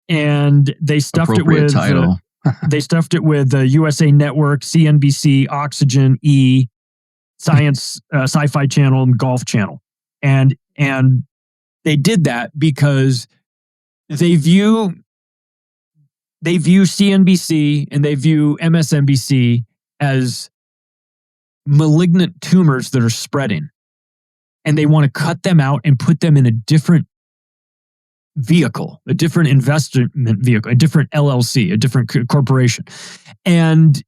and they stuffed it with title. They stuffed it with USA Network, CNBC, Oxygen, E, Science, Sci-Fi Channel, and Golf Channel, and they did that because they view CNBC and they view MSNBC as malignant tumors that are spreading. And they want to cut them out and put them in a different vehicle, a different investment vehicle, a different LLC, a different corporation. And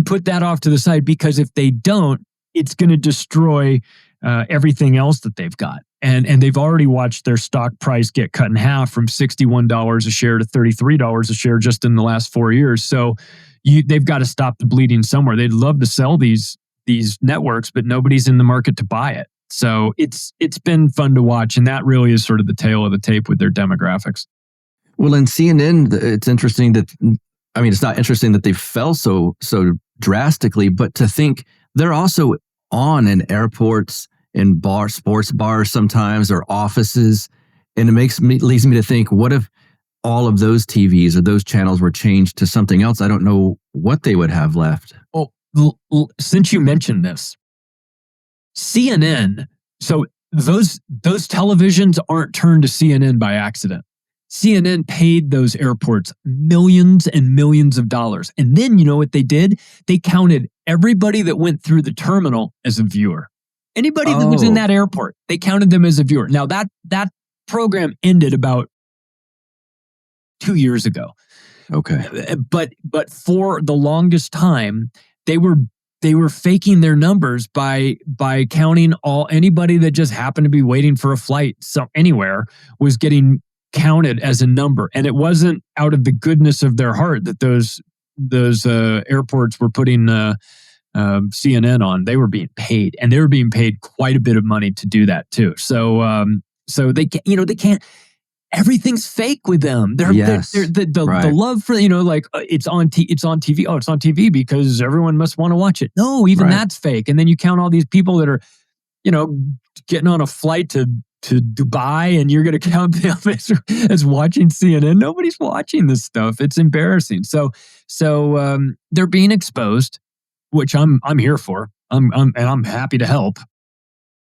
put that off to the side, because if they don't, it's going to destroy everything else that they've got. And they've already watched their stock price get cut in half from $61 a share to $33 a share just in the last 4 years. So they've got to stop the bleeding somewhere. They'd love to sell these networks, but nobody's in the market to buy it. So it's been fun to watch, and that really is sort of the tail of the tape with their demographics. Well, in CNN, it's interesting that, I mean, it's not interesting that they fell so drastically, but to think they're also on in airports, in sports bars sometimes, or offices. And it leads me to think, what if all of those TVs or those channels were changed to something else? I don't know what they would have left. Well, since you mentioned this, CNN, so those televisions aren't turned to CNN by accident. CNN paid those airports millions and millions of dollars. And then you know what they did? They counted everybody that went through the terminal as a viewer. Anybody that was in that airport, they counted them as a viewer. Now that program ended about 2 years ago. Okay. But for the longest time, they were faking their numbers by counting anybody that just happened to be waiting for a flight anywhere was getting counted as a number. And it wasn't out of the goodness of their heart that those airports were putting CNN on. They were being paid, and they were being paid quite a bit of money to do that too. So they can't. Everything's fake with them. The love for it's on TV. Oh, it's on TV because everyone must want to watch it. No, even that's fake. And then you count all these people that are, getting on a flight to Dubai, and you're going to count them as watching CNN. Nobody's watching this stuff. It's embarrassing. So they're being exposed, which I'm here for. I'm happy to help.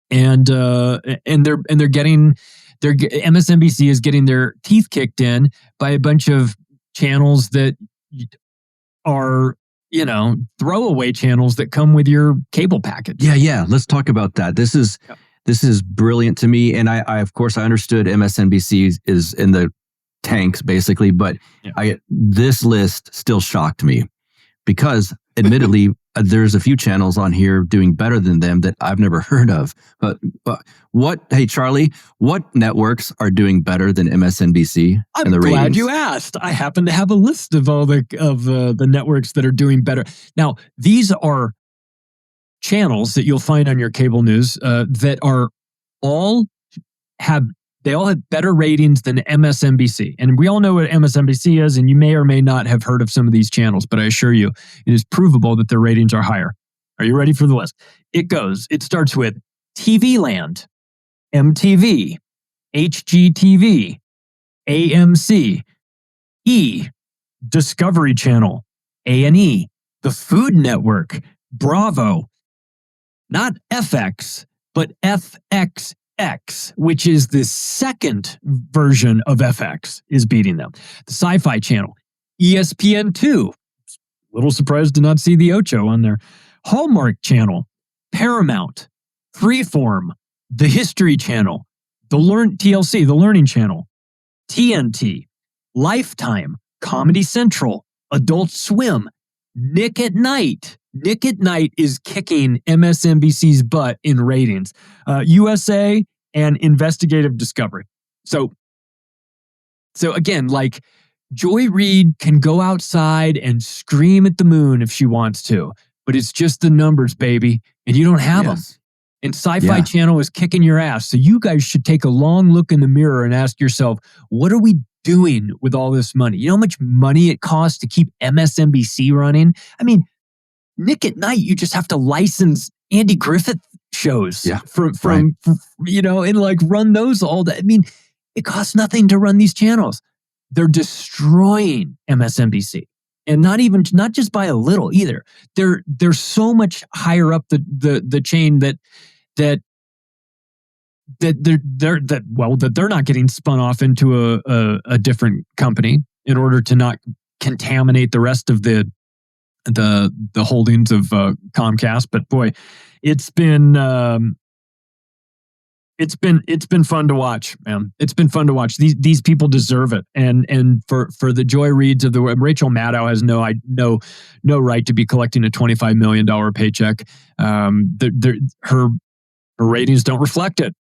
And they're getting. MSNBC is getting their teeth kicked in by a bunch of channels that are, throwaway channels that come with your cable package. Yeah. Let's talk about that. This is brilliant to me. And I of course, I understood MSNBC is in the tanks, basically. But this list still shocked me because, admittedly, there's a few channels on here doing better than them that I've never heard of. But hey, Charlie, what networks are doing better than MSNBC? I'm glad you asked. I happen to have a list of all the networks that are doing better. Now, these are channels that you'll find on your cable news that are all have better ratings than MSNBC. And we all know what MSNBC is, and you may or may not have heard of some of these channels, but I assure you, it is provable that their ratings are higher. Are you ready for the list? It starts with TV Land, MTV, HGTV, AMC, Discovery Channel, A&E, The Food Network, Bravo, not FX, but FXX, which is the second version of FX, is beating them. The Sci-Fi Channel, ESPN2, a little surprised to not see the Ocho on there. Hallmark Channel, Paramount, Freeform, The History Channel, TLC, The Learning Channel, TNT, Lifetime, Comedy Central, Adult Swim, Nick at Night. Nick at Night is kicking MSNBC's butt in ratings. USA and Investigative Discovery. So again, like Joy Reid can go outside and scream at the moon if she wants to, but it's just the numbers, baby, and you don't have them. And Sci-Fi Channel is kicking your ass. So you guys should take a long look in the mirror and ask yourself, what are we doing with all this money? You know how much money it costs to keep MSNBC running? I mean, Nick at Night, you just have to license Andy Griffith shows from and like run those all day. I mean, it costs nothing to run these channels. They're destroying MSNBC, and not just by a little either. They're so much higher up the chain that they're not getting spun off into a different company in order to not contaminate the rest of the holdings of Comcast. But boy, it's been fun to watch, man. It's been fun to watch. These people deserve it, and for the Joy Reids of the world, Rachel Maddow has no right to be collecting a $25 million paycheck. Her ratings don't reflect it,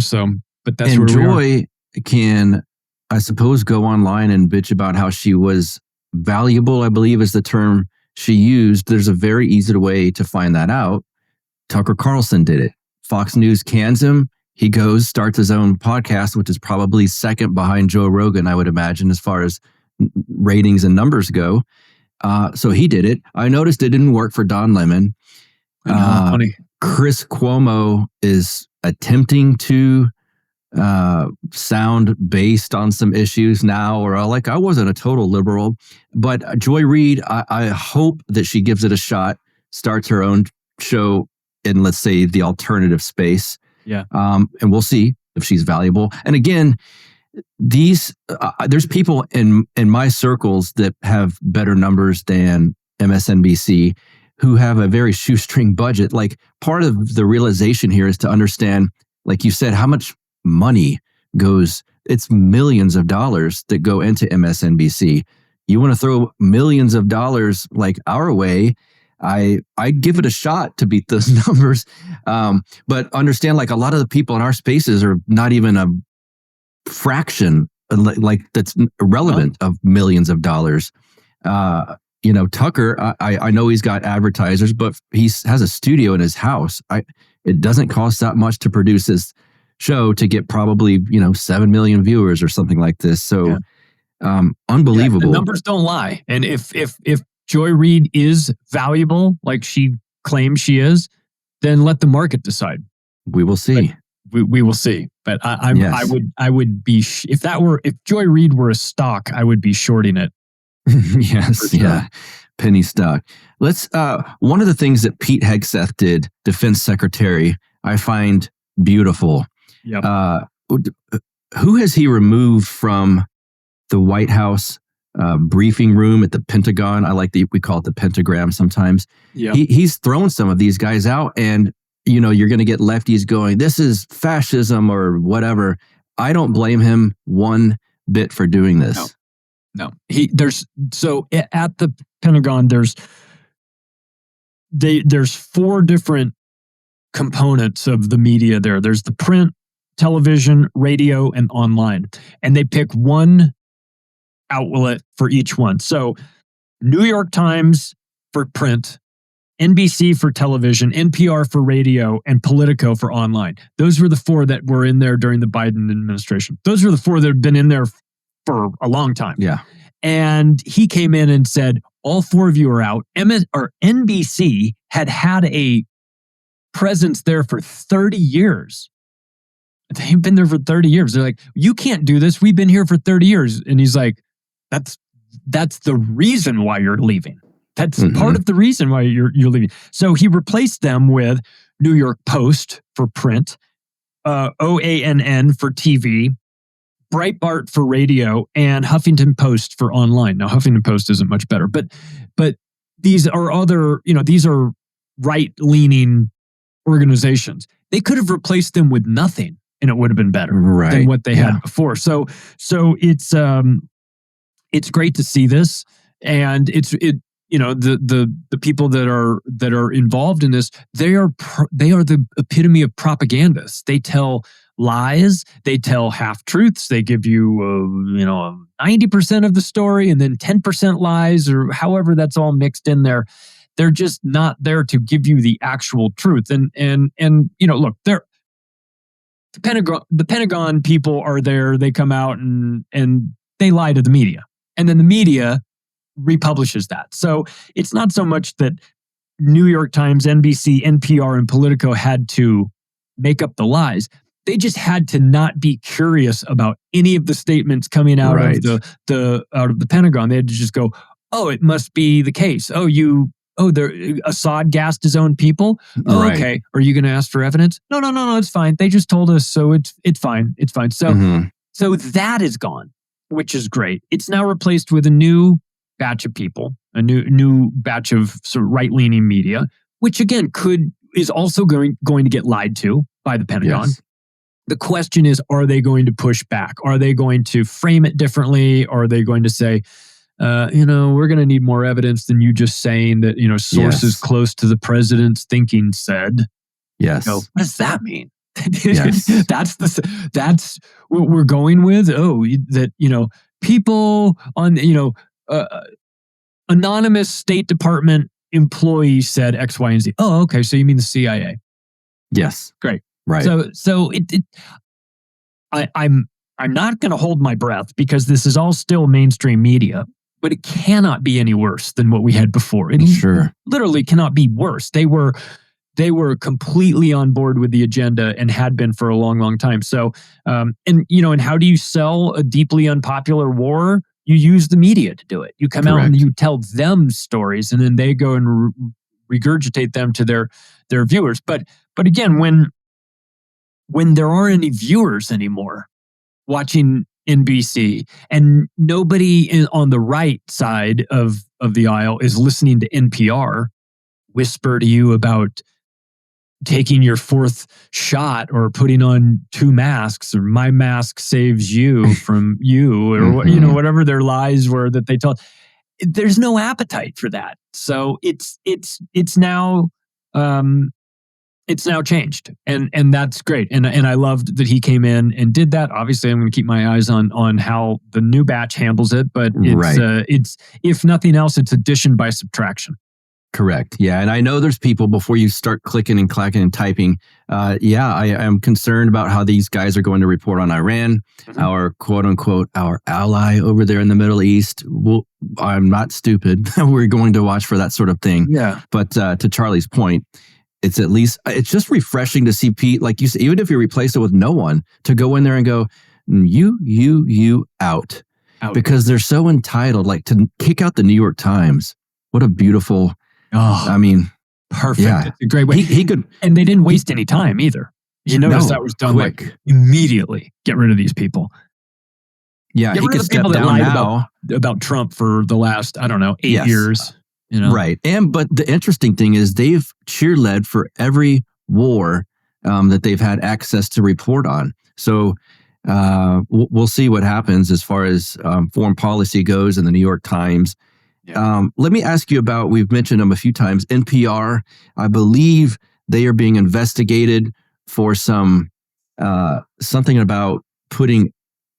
So, but that's and where we are. Joy can, I suppose, go online and bitch about how she was valuable, I believe is the term she used. There's a very easy way to find that out. Tucker Carlson did it. Fox News cans him. he goes, starts his own podcast, which is probably second behind Joe Rogan, I would imagine, as far as ratings and numbers go. So he did it. I noticed it didn't work for Don Lemon. Funny. Chris Cuomo is attempting to sound based on some issues now, or like, I wasn't a total liberal, but Joy Reid, I hope that she gives it a shot, starts her own show in, let's say, the alternative space. Yeah. And we'll see if she's valuable. And again, there's people in my circles that have better numbers than MSNBC who have a very shoestring budget. Like, part of the realization here is to understand, like you said, how much money goes, it's millions of dollars that go into MSNBC. You want to throw millions of dollars like our way, I'd give it a shot to beat those numbers. But understand, like, a lot of the people in our spaces are not even a fraction, like that's irrelevant of millions of dollars. Tucker, I know he's got advertisers, but he has a studio in his house. It doesn't cost that much to produce his show to get probably 7 million viewers or something like this. So unbelievable. The numbers don't lie. And if Joy Reid is valuable, like she claims she is, then let the market decide. We will see. We will see. But I would be, if Joy Reid were a stock, I would be shorting it. Yes. Sure. Yeah. Penny stock. Let's, one of the things that Pete Hegseth did, Defense Secretary, I find beautiful. Yep. Who has he removed from the White House briefing room at the Pentagon? We call it the pentagram sometimes. Yeah. He's thrown some of these guys out, and you're going to get lefties going, this is fascism or whatever. I don't blame him one bit for doing this. No. So at the Pentagon, there's 4 different components of the media there. There's the print, television, radio, and online. And they pick one outlet for each one. So New York Times for print, NBC for television, NPR for radio, and Politico for online. Those were the 4 that were in there during the Biden administration. Those are the 4 that have been in there for a long time. Yeah. And he came in and said, all 4 of you are out. NBC had a presence there for 30 years. They've been there for 30 years. They're like, you can't do this. We've been here for 30 years. And he's like, that's the reason why you're leaving. That's part of the reason why you're leaving. So he replaced them with New York Post for print, OANN for TV, Breitbart for radio, and Huffington Post for online. Now, Huffington Post isn't much better, but these are these are right-leaning organizations. They could have replaced them with nothing, and it would have been better than what they had before. So it's great to see this, and the people that are involved in this, they are the epitome of propagandists. They tell lies, they tell half truths, they give you 90% of the story and then 10% lies, or however that's all mixed in there. They're just not there to give you the actual truth. And look, the Pentagon people are there, they come out and they lie to the media. And then the media republishes that. So it's not so much that New York Times, NBC, NPR, and Politico had to make up the lies. They just had to not be curious about any of the statements coming out of the Pentagon. They had to just go, oh, it must be the case. Assad gassed his own people. Oh, okay. Are you going to ask for evidence? No, it's fine. They just told us, so it's fine. It's fine. So so that is gone, which is great. It's now replaced with a new batch of people, a new batch of sort of right-leaning media, which again is also going to get lied to by the Pentagon. Yes. The question is, are they going to push back? Are they going to frame it differently? Or are they going to say, we're going to need more evidence than you just saying that, sources close to the president's thinking said. Yes. What does that mean? Yes. That's what we're going with. Oh, that, people on, anonymous State Department employee said X, Y, and Z. Oh, okay. So you mean the CIA? Yes. Great. Right. I'm not going to hold my breath because this is all still mainstream media, but it cannot be any worse than what we had before. It literally cannot be worse. They were completely on board with the agenda and had been for a long, long time. So, and how do you sell a deeply unpopular war? You use the media to do it. You come out and you tell them stories, and then they go and regurgitate them to their viewers. But again, when there aren't any viewers anymore watching NBC, and nobody on the right side of the aisle is listening to NPR whisper to you about taking your fourth shot or putting on 2 masks, or my mask saves you from you, or whatever their lies were that they told. There's no appetite for that. So it's now changed, and that's great. And I loved that he came in and did that. Obviously, I'm going to keep my eyes on how the new batch handles it, but it's if nothing else, it's addition by subtraction. Correct. Yeah. And I know there's people, before you start clicking and clacking and typing, I am concerned about how these guys are going to report on Iran, our quote unquote, our ally over there in the Middle East. Well, I'm not stupid. We're going to watch for that sort of thing. Yeah. But to Charlie's point, it's just refreshing to see Pete, like you said, even if you replace it with no one, to go in there and go, you out. Because they're so entitled, like to kick out the New York Times. What a beautiful... perfect. Yeah. It's a great way. He could, and they didn't waste any time either. You notice that was done quick. Like immediately. Get rid of these people. Yeah, he could step down now about Trump for the last 8 years. Right. But the interesting thing is they've cheerled for every war that they've had access to report on. So we'll see what happens as far as foreign policy goes in the New York Times. Let me ask you about, we've mentioned them a few times, NPR. I believe they are being investigated for something about putting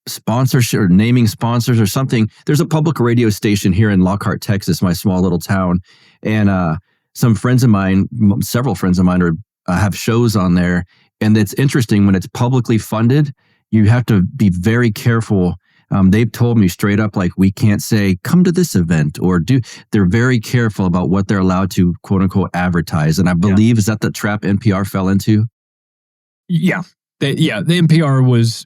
sponsorship or naming sponsors or something. There's a public radio station here in Lockhart, Texas, my small little town. And several friends of mine have shows on there. And it's interesting, when it's publicly funded, you have to be very careful. They've told me straight up, like, we can't say, come to this event or they're very careful about what they're allowed to, quote unquote, advertise. And I believe, is that the trap NPR fell into? Yeah. The NPR was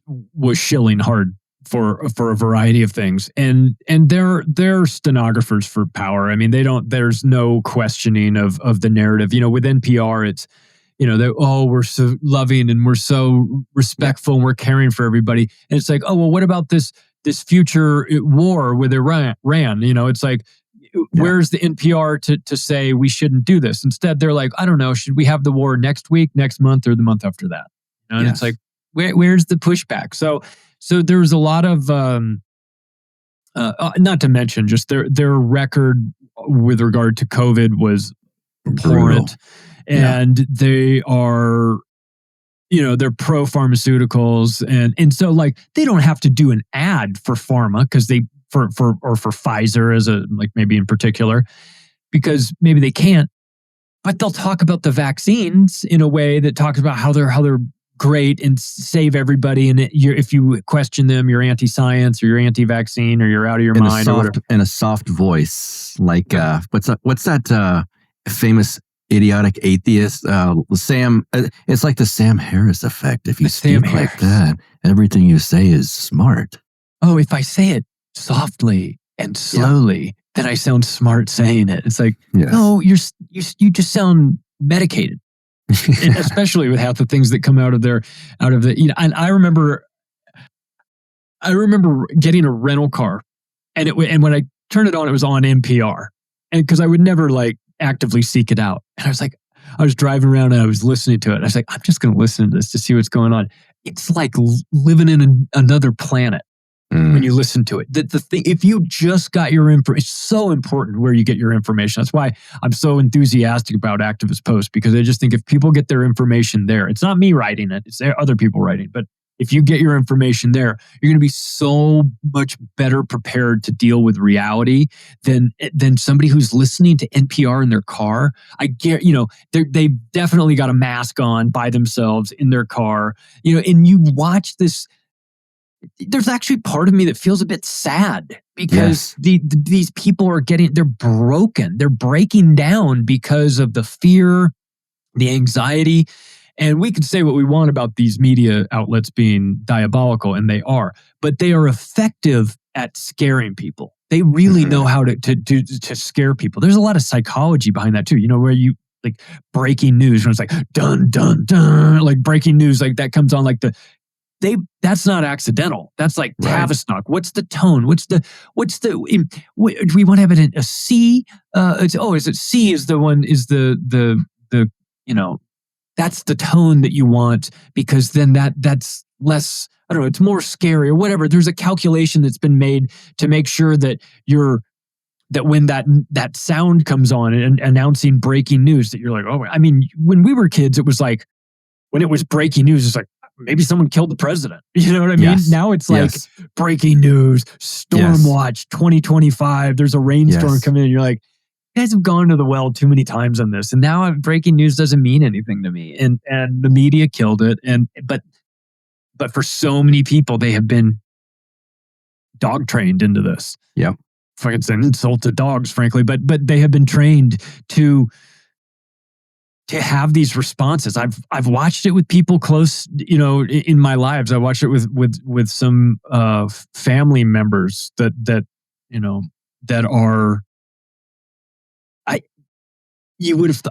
shilling hard for a variety of things. And they're stenographers for power. I mean, there's no questioning of the narrative. With NPR, it's, we're so loving and we're so respectful and we're caring for everybody. And it's like, oh, well, what about this future war with Iran? It's like, where's the NPR to say we shouldn't do this? Instead, they're like, I don't know, should we have the war next week, next month, or the month after that? And it's like, where's the pushback? So there's a lot of, not to mention just their record with regard to COVID was abhorrent. And they are, they're pro pharmaceuticals. And so like, they don't have to do an ad for pharma because for Pfizer as maybe in particular, because maybe they can't, but they'll talk about the vaccines in a way that talks about how they're great and save everybody. And if you question them, you're anti-science or you're anti-vaccine or you're out of your mind or whatever. In a soft voice, like what's that famous idiotic atheist, Sam? It's like the Sam Harris effect. If you speak like that, everything you say is smart. Oh, if I say it softly and slowly, then I sound smart saying it. It's like, no, you just sound medicated. Especially with half the things that come out of the. And I remember getting a rental car, and when I turned it on, it was on NPR, and because I would never actively seek it out, and I was driving around and I was listening to it. And I was like, I'm just going to listen to this to see what's going on. It's like living in another planet when you listen to it. The thing, if you just got your info, it's so important where you get your information. That's why I'm so enthusiastic about Activist Post, because I just think if people get their information there, it's not me writing it, it's other people writing, but if you get your information there, you're going to be so much better prepared to deal with reality than somebody who's listening to NPR in their car. I get, they've definitely got a mask on by themselves in their car, and you watch this. There's actually part of me that feels a bit sad because these people they're broken. They're breaking down because of the fear, the anxiety. And we could say what we want about these media outlets being diabolical, and they are, but they are effective at scaring people. They really know how to scare people. There's a lot of psychology behind that too. Where you like breaking news, when it's like dun dun dun, like breaking news, like that comes on like that's not accidental. That's like Tavistock. What's the tone? We want to have it in a C. Is it C is the one, is the that's the tone that you want, because then that's less, I don't know, it's more scary or whatever. There's a calculation that's been made to make sure that that when that sound comes on and announcing breaking news, that you're like, oh, I mean, when we were kids, it was like, when it was breaking news, it's like, maybe someone killed the president. You know what I mean? Yes. Now it's like breaking news, storm watch 2025. There's a rainstorm coming in. You're like, you guys have gone to the well too many times on this. And now breaking news doesn't mean anything to me. And the media killed it. But for so many people, they have been dog trained into this. Yep. It's an insult to dogs, frankly, but they have been trained to have these responses. I've watched it with people close, in my lives. I watched it with some family members that are. I would have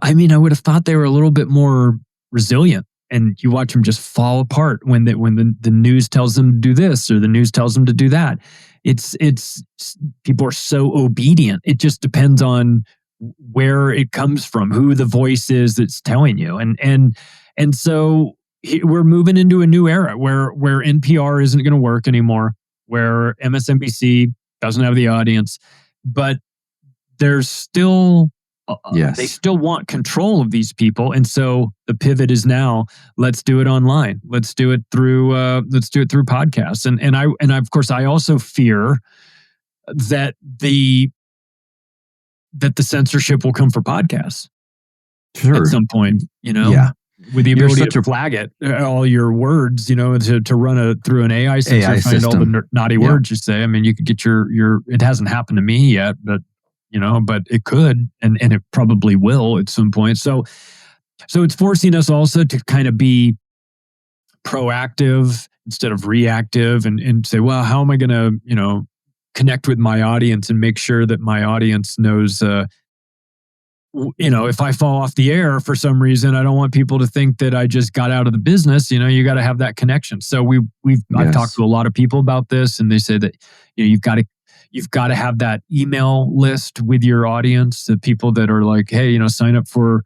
thought they were a little bit more resilient, and you watch them just fall apart when the news tells them to do this or the news tells them to do that. It's people are so obedient. It just depends on where it comes from, who the voice is that's telling you. And so we're moving into a new era where NPR isn't going to work anymore, where MSNBC doesn't have the audience, but there's still they still want control of these people. And so the pivot is now, let's do it online. Let's do it through podcasts. And I of course I also fear that the censorship will come for podcasts at some point, with the ability to flag it, all your words, to run through an AI system, find all the naughty words you say. I mean, you could get your, it hasn't happened to me yet, but it could, and it probably will at some point. So it's forcing us also to kind of be proactive instead of reactive and say, well, how am I going to, connect with my audience and make sure that my audience knows, if I fall off the air for some reason, I don't want people to think that I just got out of the business. You got to have that connection. So I've talked to a lot of people about this, and they say that you've got to have that email list with your audience, the people that are like, hey, sign up for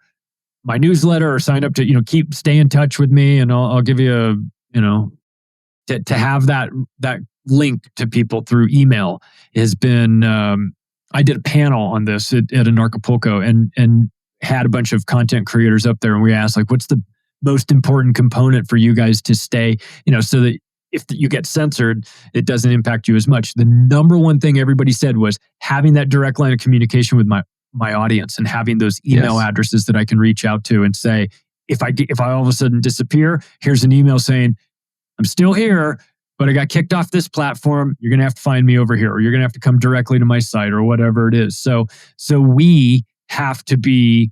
my newsletter or sign up to stay in touch with me, and I'll give you to have that link to people through email has been. I did a panel on this at Anarchapulco and had a bunch of content creators up there, and we asked, like, what's the most important component for you guys to stay, so that if you get censored, it doesn't impact you as much. The number one thing everybody said was having that direct line of communication with my audience and having those email addresses that I can reach out to and say, if I all of a sudden disappear, here's an email saying, I'm still here, but I got kicked off this platform. You're going to have to find me over here, or you're going to have to come directly to my site, or whatever it is. So we have to be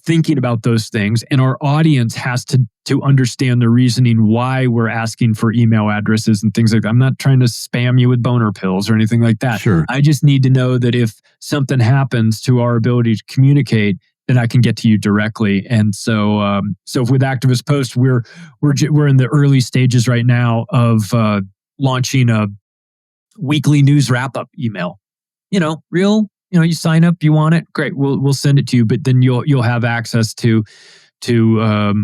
thinking about those things, and our audience has to understand the reasoning why we're asking for email addresses and things like that. I'm not trying to spam you with boner pills or anything like that. Sure. I just need to know that if something happens to our ability to communicate, then I can get to you directly. And so with Activist Post, we're in the early stages right now of launching a weekly news wrap-up email. You sign up, you want it, great. We'll send it to you, but then you'll have access to our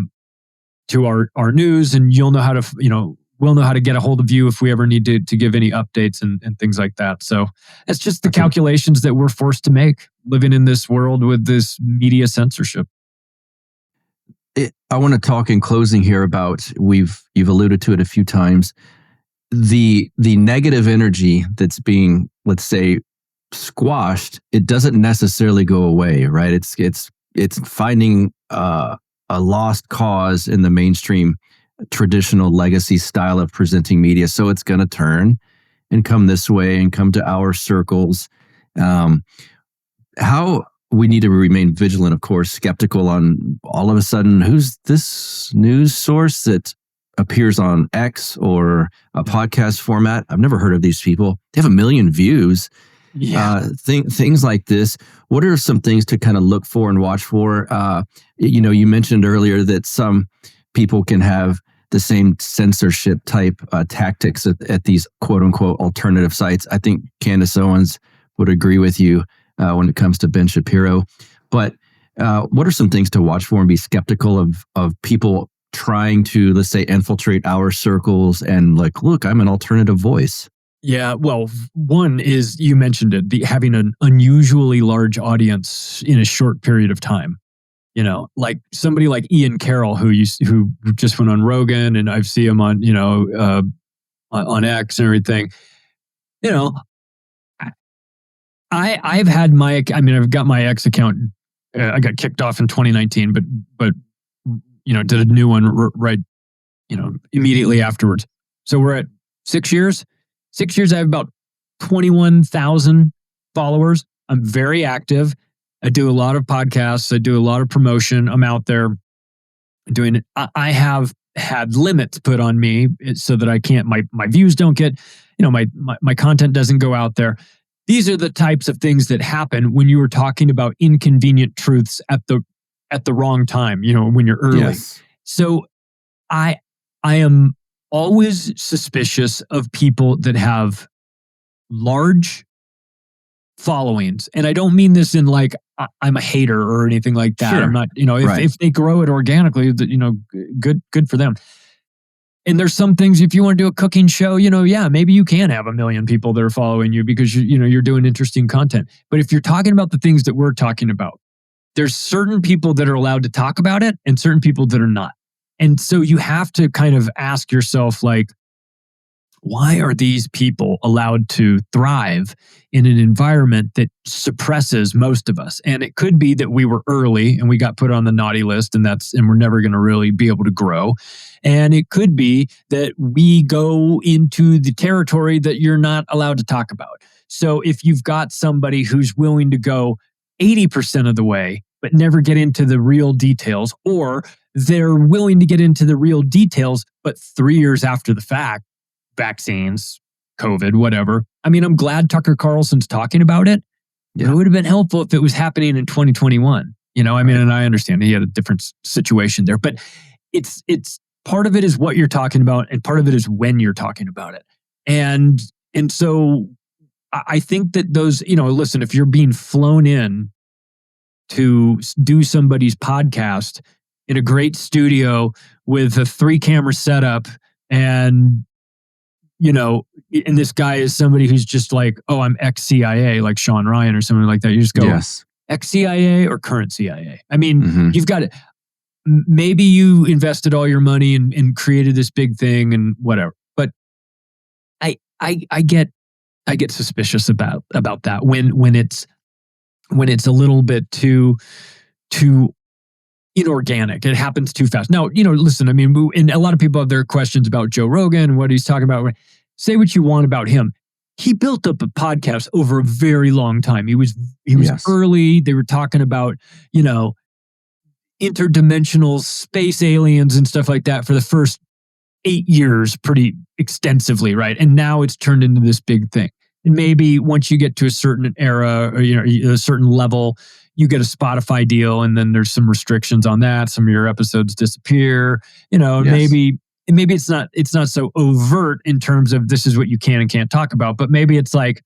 news, and you'll know how to we'll know how to get a hold of you if we ever need to give any updates and things like that. So it's just the calculations that we're forced to make living in this world with this media censorship. I want to talk in closing here about you've alluded to it a few times. The negative energy that's being, let's say, squashed, it doesn't necessarily go away, right? It's finding a lost cause in the mainstream traditional legacy style of presenting media. So it's going to turn and come this way and come to our circles. How we need to remain vigilant, of course, skeptical on all of a sudden, who's this news source that appears on X or a podcast format? I've never heard of these people. They have 1 million views. Yeah. Things like this. What are some things to kind of look for and watch for? You mentioned earlier that some people can have the same censorship type tactics at these quote unquote alternative sites. I think Candace Owens would agree with you when it comes to Ben Shapiro. But what are some things to watch for and be skeptical of people trying to, let's say, infiltrate our circles and like, look, I'm an alternative voice? Yeah, well, one is, you mentioned it, having an unusually large audience in a short period of time. Like somebody like Ian Carroll, who just went on Rogan, and I've seen him on, on X and everything. I've got my X account. I got kicked off in 2019, but did a new one right, immediately afterwards. So we're at 6 years. 6 years, I have about 21,000 followers. I'm very active. I do a lot of podcasts. I do a lot of promotion. I'm out there doing it. I have had limits put on me so that I can't, my views don't get, my content doesn't go out there. These are the types of things that happen when you were talking about inconvenient truths at the wrong time, when you're early. Yes. So I am always suspicious of people that have large followings. And I don't mean this in like, I'm a hater or anything like that. Sure. I'm not, if they grow it organically, good for them. And there's some things, if you want to do a cooking show, maybe you can have 1 million people that are following you because you're doing interesting content. But if you're talking about the things that we're talking about, there's certain people that are allowed to talk about it and certain people that are not. And so you have to kind of ask yourself, like, why are these people allowed to thrive in an environment that suppresses most of us? And it could be that we were early and we got put on the naughty list, and we're never going to really be able to grow. And it could be that we go into the territory that you're not allowed to talk about. So if you've got somebody who's willing to go 80% of the way, but never get into the real details, or they're willing to get into the real details, but 3 years after the fact, vaccines, COVID, whatever. I mean, I'm glad Tucker Carlson's talking about it. Yeah. It would have been helpful if it was happening in 2021. And I understand he had a different situation there, but it's part of it is what you're talking about, and part of it is when you're talking about it. And so I think that those, listen, if you're being flown in to do somebody's podcast in a great studio with a 3-camera setup, and and this guy is somebody who's just like, oh, I'm ex-CIA, like Sean Ryan or something like that. You just go, yes, ex-CIA or current CIA. I mean, You've got it. Maybe you invested all your money and created this big thing and whatever. But I get suspicious about that when it's a little bit too inorganic. It happens too fast. Now, listen, I mean, and a lot of people have their questions about Joe Rogan and what he's talking about. Say what you want about him. He built up a podcast over a very long time. He was yes. early. They were talking about, interdimensional space aliens and stuff like that for the first 8 years pretty extensively, right? And now it's turned into this big thing. And maybe once you get to a certain era or a certain level, you get a Spotify deal, and then there's some restrictions on that. Some of your episodes disappear. Yes. Maybe it's not so overt in terms of this is what you can and can't talk about, but maybe it's like,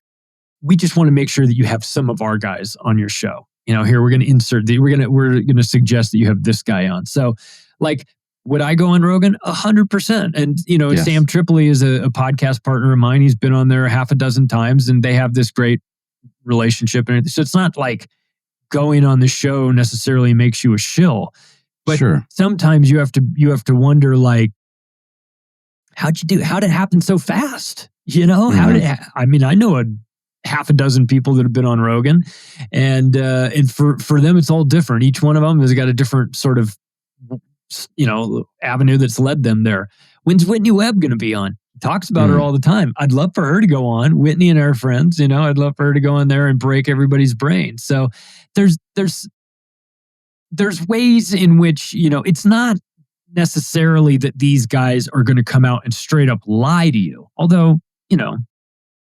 we just want to make sure that you have some of our guys on your show. Here we're going to insert we're going to suggest that you have this guy on. So, like, would I go on Rogan? 100%. And yes. Sam Tripoli is a podcast partner of mine. He's been on there 6 times, and they have this great relationship. And so it's not like going on the show necessarily makes you a shill. But Sure. sometimes you have to wonder, like, how'd it happen so fast? You know, I know a half a dozen people that have been on Rogan, and for them, it's all different. Each one of them has got a different sort of, avenue that's led them there. When's Whitney Webb going to be on? Talks about her all the time. I'd love for her to go on. Whitney and our friends, I'd love for her to go in there and break everybody's brain. So there's ways in which, it's not necessarily that these guys are going to come out and straight up lie to you. Although,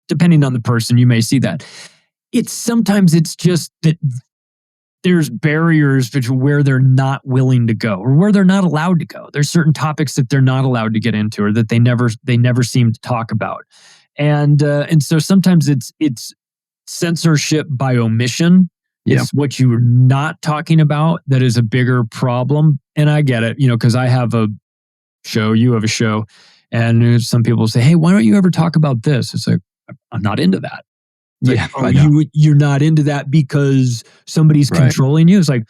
depending on the person, you may see that. Sometimes it's just that there's barriers between where they're not willing to go or where they're not allowed to go. There's certain topics that they're not allowed to get into or that they never seem to talk about. And so sometimes it's censorship by omission. It's what you're not talking about that is a bigger problem. And I get it, because I have a show, you have a show, and some people say, hey, why don't you ever talk about this? It's like, I'm not into that. You're not into that because somebody's controlling you. It's like,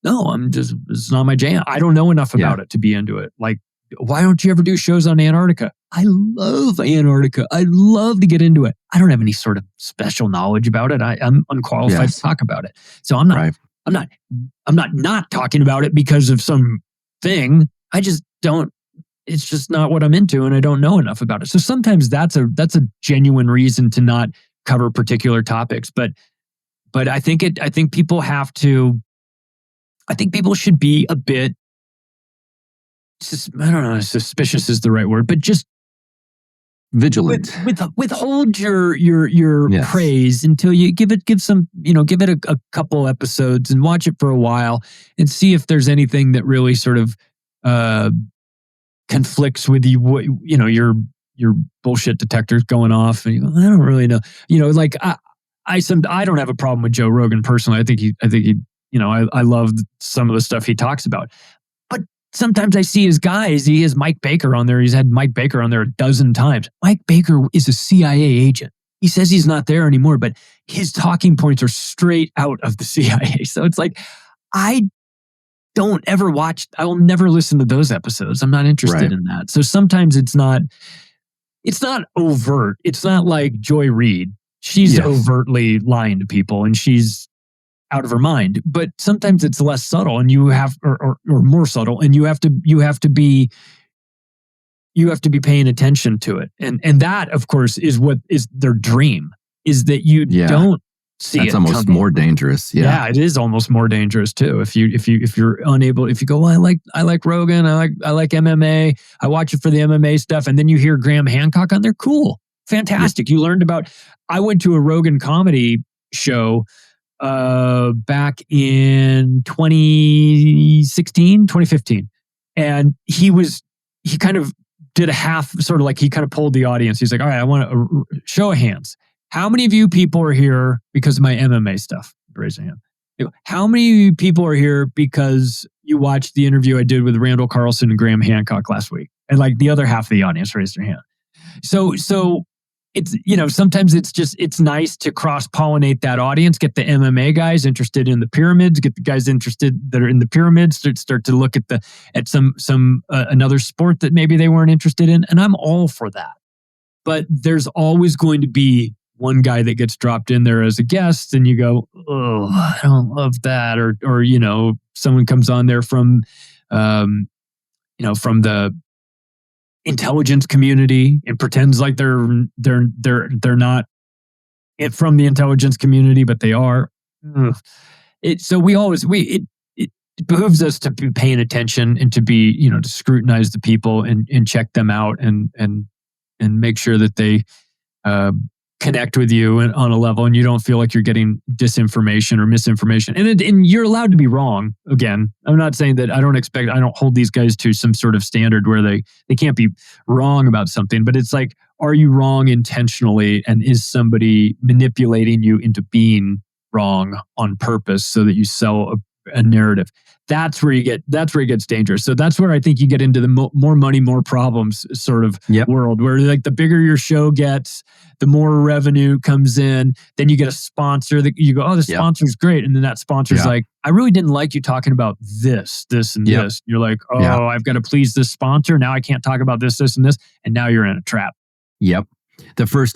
no, it's not my jam. I don't know enough about it to be into it. Like, why don't you ever do shows on Antarctica? I love Antarctica. I'd love to get into it. I don't have any sort of special knowledge about it. I'm unqualified to talk about it. So I'm not talking about it because of some thing. I just don't. It's just not what I'm into, and I don't know enough about it. So sometimes that's a genuine reason to not cover particular topics. But I think people have to. I think people should be a bit. I don't know. Suspicious is the right word, but just vigilant. Withhold your praise until you give it a couple episodes and watch it for a while and see if there's anything that really sort of conflicts with you. Your bullshit detector's going off, and you go, I don't really know. Like I don't have a problem with Joe Rogan personally. I think he. I love some of the stuff he talks about. Sometimes I see his guys, he has Mike Baker on there. He's had Mike Baker on there a dozen times. Mike Baker is a CIA agent. He says he's not there anymore, but his talking points are straight out of the CIA. So it's like, I don't ever watch, I will never listen to those episodes. I'm not interested in that. So sometimes it's not overt. It's not like Joy Reid. She's overtly lying to people and she's out of her mind, but sometimes it's less subtle and you have, or more subtle, and you have to be paying attention to it. And that, of course, is what is their dream, is that you don't see it. That's almost more dangerous. Yeah, it is almost more dangerous too. If you're unable, if you go, well, I like Rogan, I like MMA, I watch it for the MMA stuff, and then you hear Graham Hancock on there, cool, fantastic. You learned about, I went to a Rogan comedy show back in 2015. And he kind of did a half, sort of like he kind of pulled the audience. He's like, all right, I want to show of hands. How many of you people are here because of my MMA stuff? Raise your hand. How many people are here because you watched the interview I did with Randall Carlson and Graham Hancock last week? And like the other half of the audience raised their hand. So it's, sometimes it's nice to cross-pollinate that audience, get the MMA guys interested in the pyramids, get the guys interested that are in the pyramids, start to look at some another sport that maybe they weren't interested in. And I'm all for that. But there's always going to be one guy that gets dropped in there as a guest and you go, oh, I don't love that. Or someone comes on there from the intelligence community and pretends like they're not from the intelligence community, but they are. So it behooves us to be paying attention and to be, to scrutinize the people and check them out and make sure that they connect with you on a level and you don't feel like you're getting disinformation or misinformation. And you're allowed to be wrong. Again, I'm not saying that I don't hold these guys to some sort of standard where they can't be wrong about something, but it's like, are you wrong intentionally? And is somebody manipulating you into being wrong on purpose so that you sell narrative. That's where it gets dangerous. So that's where I think you get into the more money, more problems sort of world, where like the bigger your show gets, the more revenue comes in. Then you get a sponsor that you go, oh, the sponsor's great. And then that sponsor's like, I really didn't like you talking about this, and this. You're like, oh, I've got to please this sponsor. Now I can't talk about this, and this. And now you're in a trap. Yep.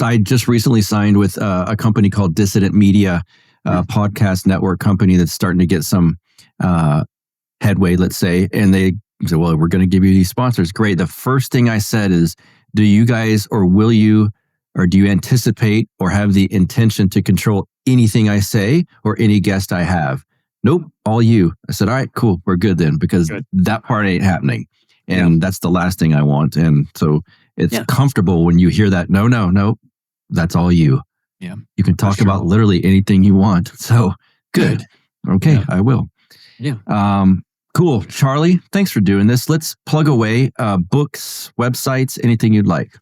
I just recently signed with a company called Dissident Media, podcast network company that's starting to get some headway, let's say. And they said, well, we're going to give you these sponsors. Great. The first thing I said is, do you guys, or will you, or do you anticipate or have the intention to control anything I say or any guest I have? Nope, all you. I said, all right, cool. We're good then, because that part ain't happening. And that's the last thing I want. And so it's comfortable when you hear that. No, that's all you. Yeah. You can talk about literally anything you want. So good. Yeah. Okay, I will. Yeah. Cool. Charlie, thanks for doing this. Let's plug away books, websites, anything you'd like.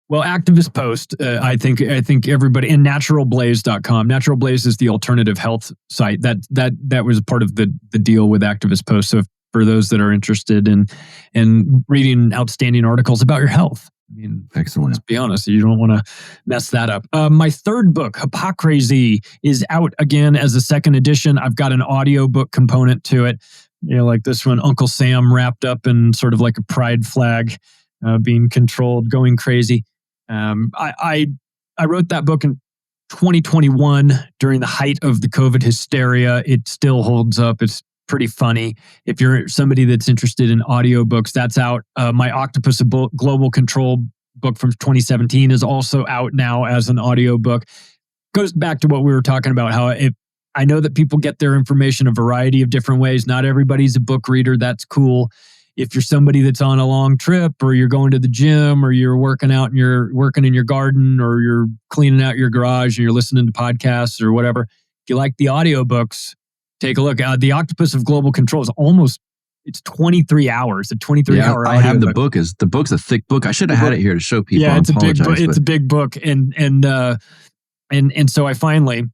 Well, Activist Post, I think everybody, and naturalblaze.com. Natural Blaze is the alternative health site. That was part of the deal with Activist Post. So for those that are interested in reading outstanding articles about your health. I mean, excellent. Let's be honest, you don't want to mess that up. My third book, Hypocrisy, is out again as a second edition. I've got an audiobook component to it. You know, like this one, Uncle Sam wrapped up in sort of like a pride flag, being controlled, going crazy. I wrote that book in 2021 during the height of the COVID hysteria. It still holds up. It's pretty funny. If you're somebody that's interested in audiobooks, that's out. My Octopus of Global Control book from 2017 is also out now as an audiobook. Goes back to what we were talking about, how I know that people get their information a variety of different ways. Not everybody's a book reader. That's cool. If you're somebody that's on a long trip, or you're going to the gym, or you're working out and you're working in your garden, or you're cleaning out your garage and you're listening to podcasts or whatever, if you like the audiobooks, take a look. The Octopus of Global Control is it's 23 hours, a 23-hour I have the book. The book's a thick book. I should have had it here to show people. Yeah, it's a big book. It's a big book. And so I finally...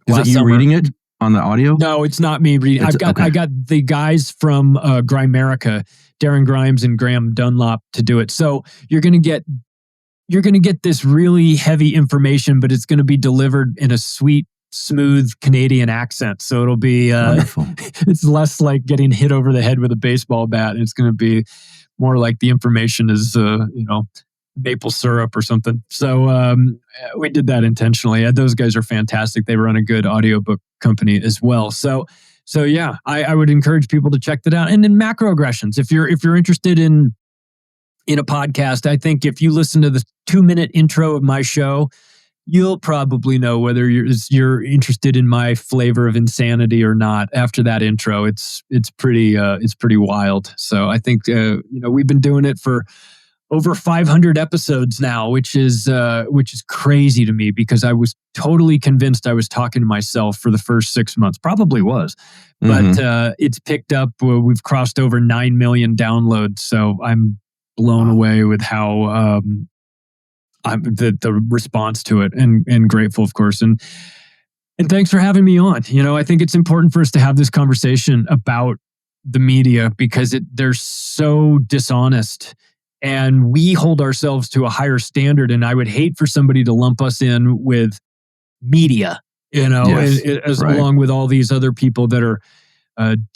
Is it you reading it on the audio? No, it's not me reading. I got the guys from Grimerica, Darren Grimes and Graham Dunlop, to do it. So you're going to get this really heavy information, but it's going to be delivered in a sweet, smooth Canadian accent. So it'll be it's less like getting hit over the head with a baseball bat. It's going to be more like the information is maple syrup or something. So we did that intentionally. Those guys are fantastic. They run a good audiobook company as well. So yeah, I would encourage people to check that out. And then MacroAggressions, if you're interested in a podcast, I think if you listen to the 2-minute intro of my show, you'll probably know whether you're interested in my flavor of insanity or not. After that intro, it's pretty wild. So I think we've been doing it for over 500 episodes now, which is crazy to me, because I was totally convinced I was talking to myself for the first 6 months. Probably was, but it's picked up. We've crossed over 9 million downloads, so I'm blown away with how the response to it, and grateful, of course, and thanks for having me on. I think it's important for us to have this conversation about the media, because they're so dishonest. And we hold ourselves to a higher standard. And I would hate for somebody to lump us in with media, along with all these other people that are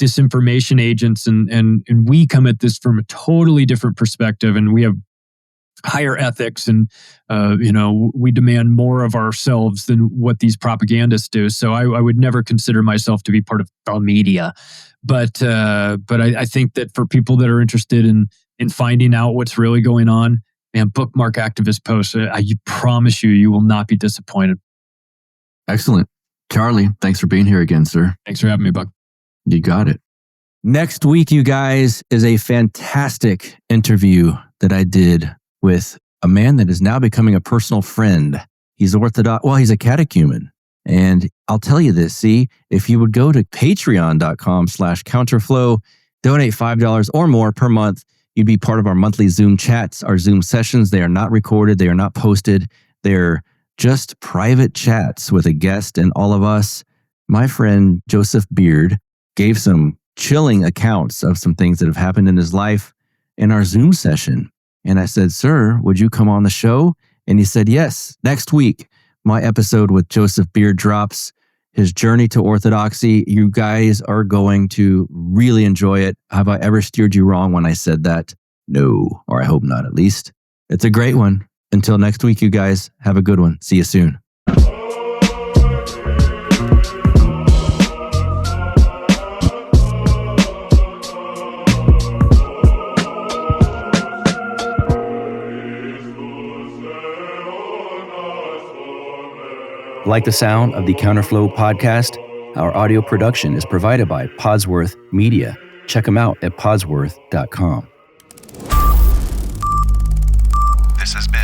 disinformation agents. And we come at this from a totally different perspective. And we have higher ethics, and we demand more of ourselves than what these propagandists do. So I would never consider myself to be part of the media. But I think that for people that are interested in finding out what's really going on, and bookmark Activist Post. I promise you will not be disappointed. Excellent. Charlie, thanks for being here again, sir. Thanks for having me, Buck. You got it. Next week, you guys, is a fantastic interview that I did with a man that is now becoming a personal friend. He's Orthodox. Well, he's a catechumen. And I'll tell you this, if you would go to patreon.com/counterflow, donate $5 or more per month, you'd be part of our monthly Zoom chats, our Zoom sessions. They are not recorded. They are not posted. They're just private chats with a guest and all of us. my friend Joseph Beard gave some chilling accounts of some things that have happened in his life in our Zoom session. And I said, sir, would you come on the show? And he said, yes, next week, my episode with Joseph Beard drops, his journey to orthodoxy. You guys are going to really enjoy it. Have I ever steered you wrong when I said that? No, or I hope not at least. It's a great one. Until next week, you guys, have a good one. See you soon. Like the sound of the Counterflow Podcast? Our audio production is provided by Podsworth Media. Check them out at podsworth.com. This has been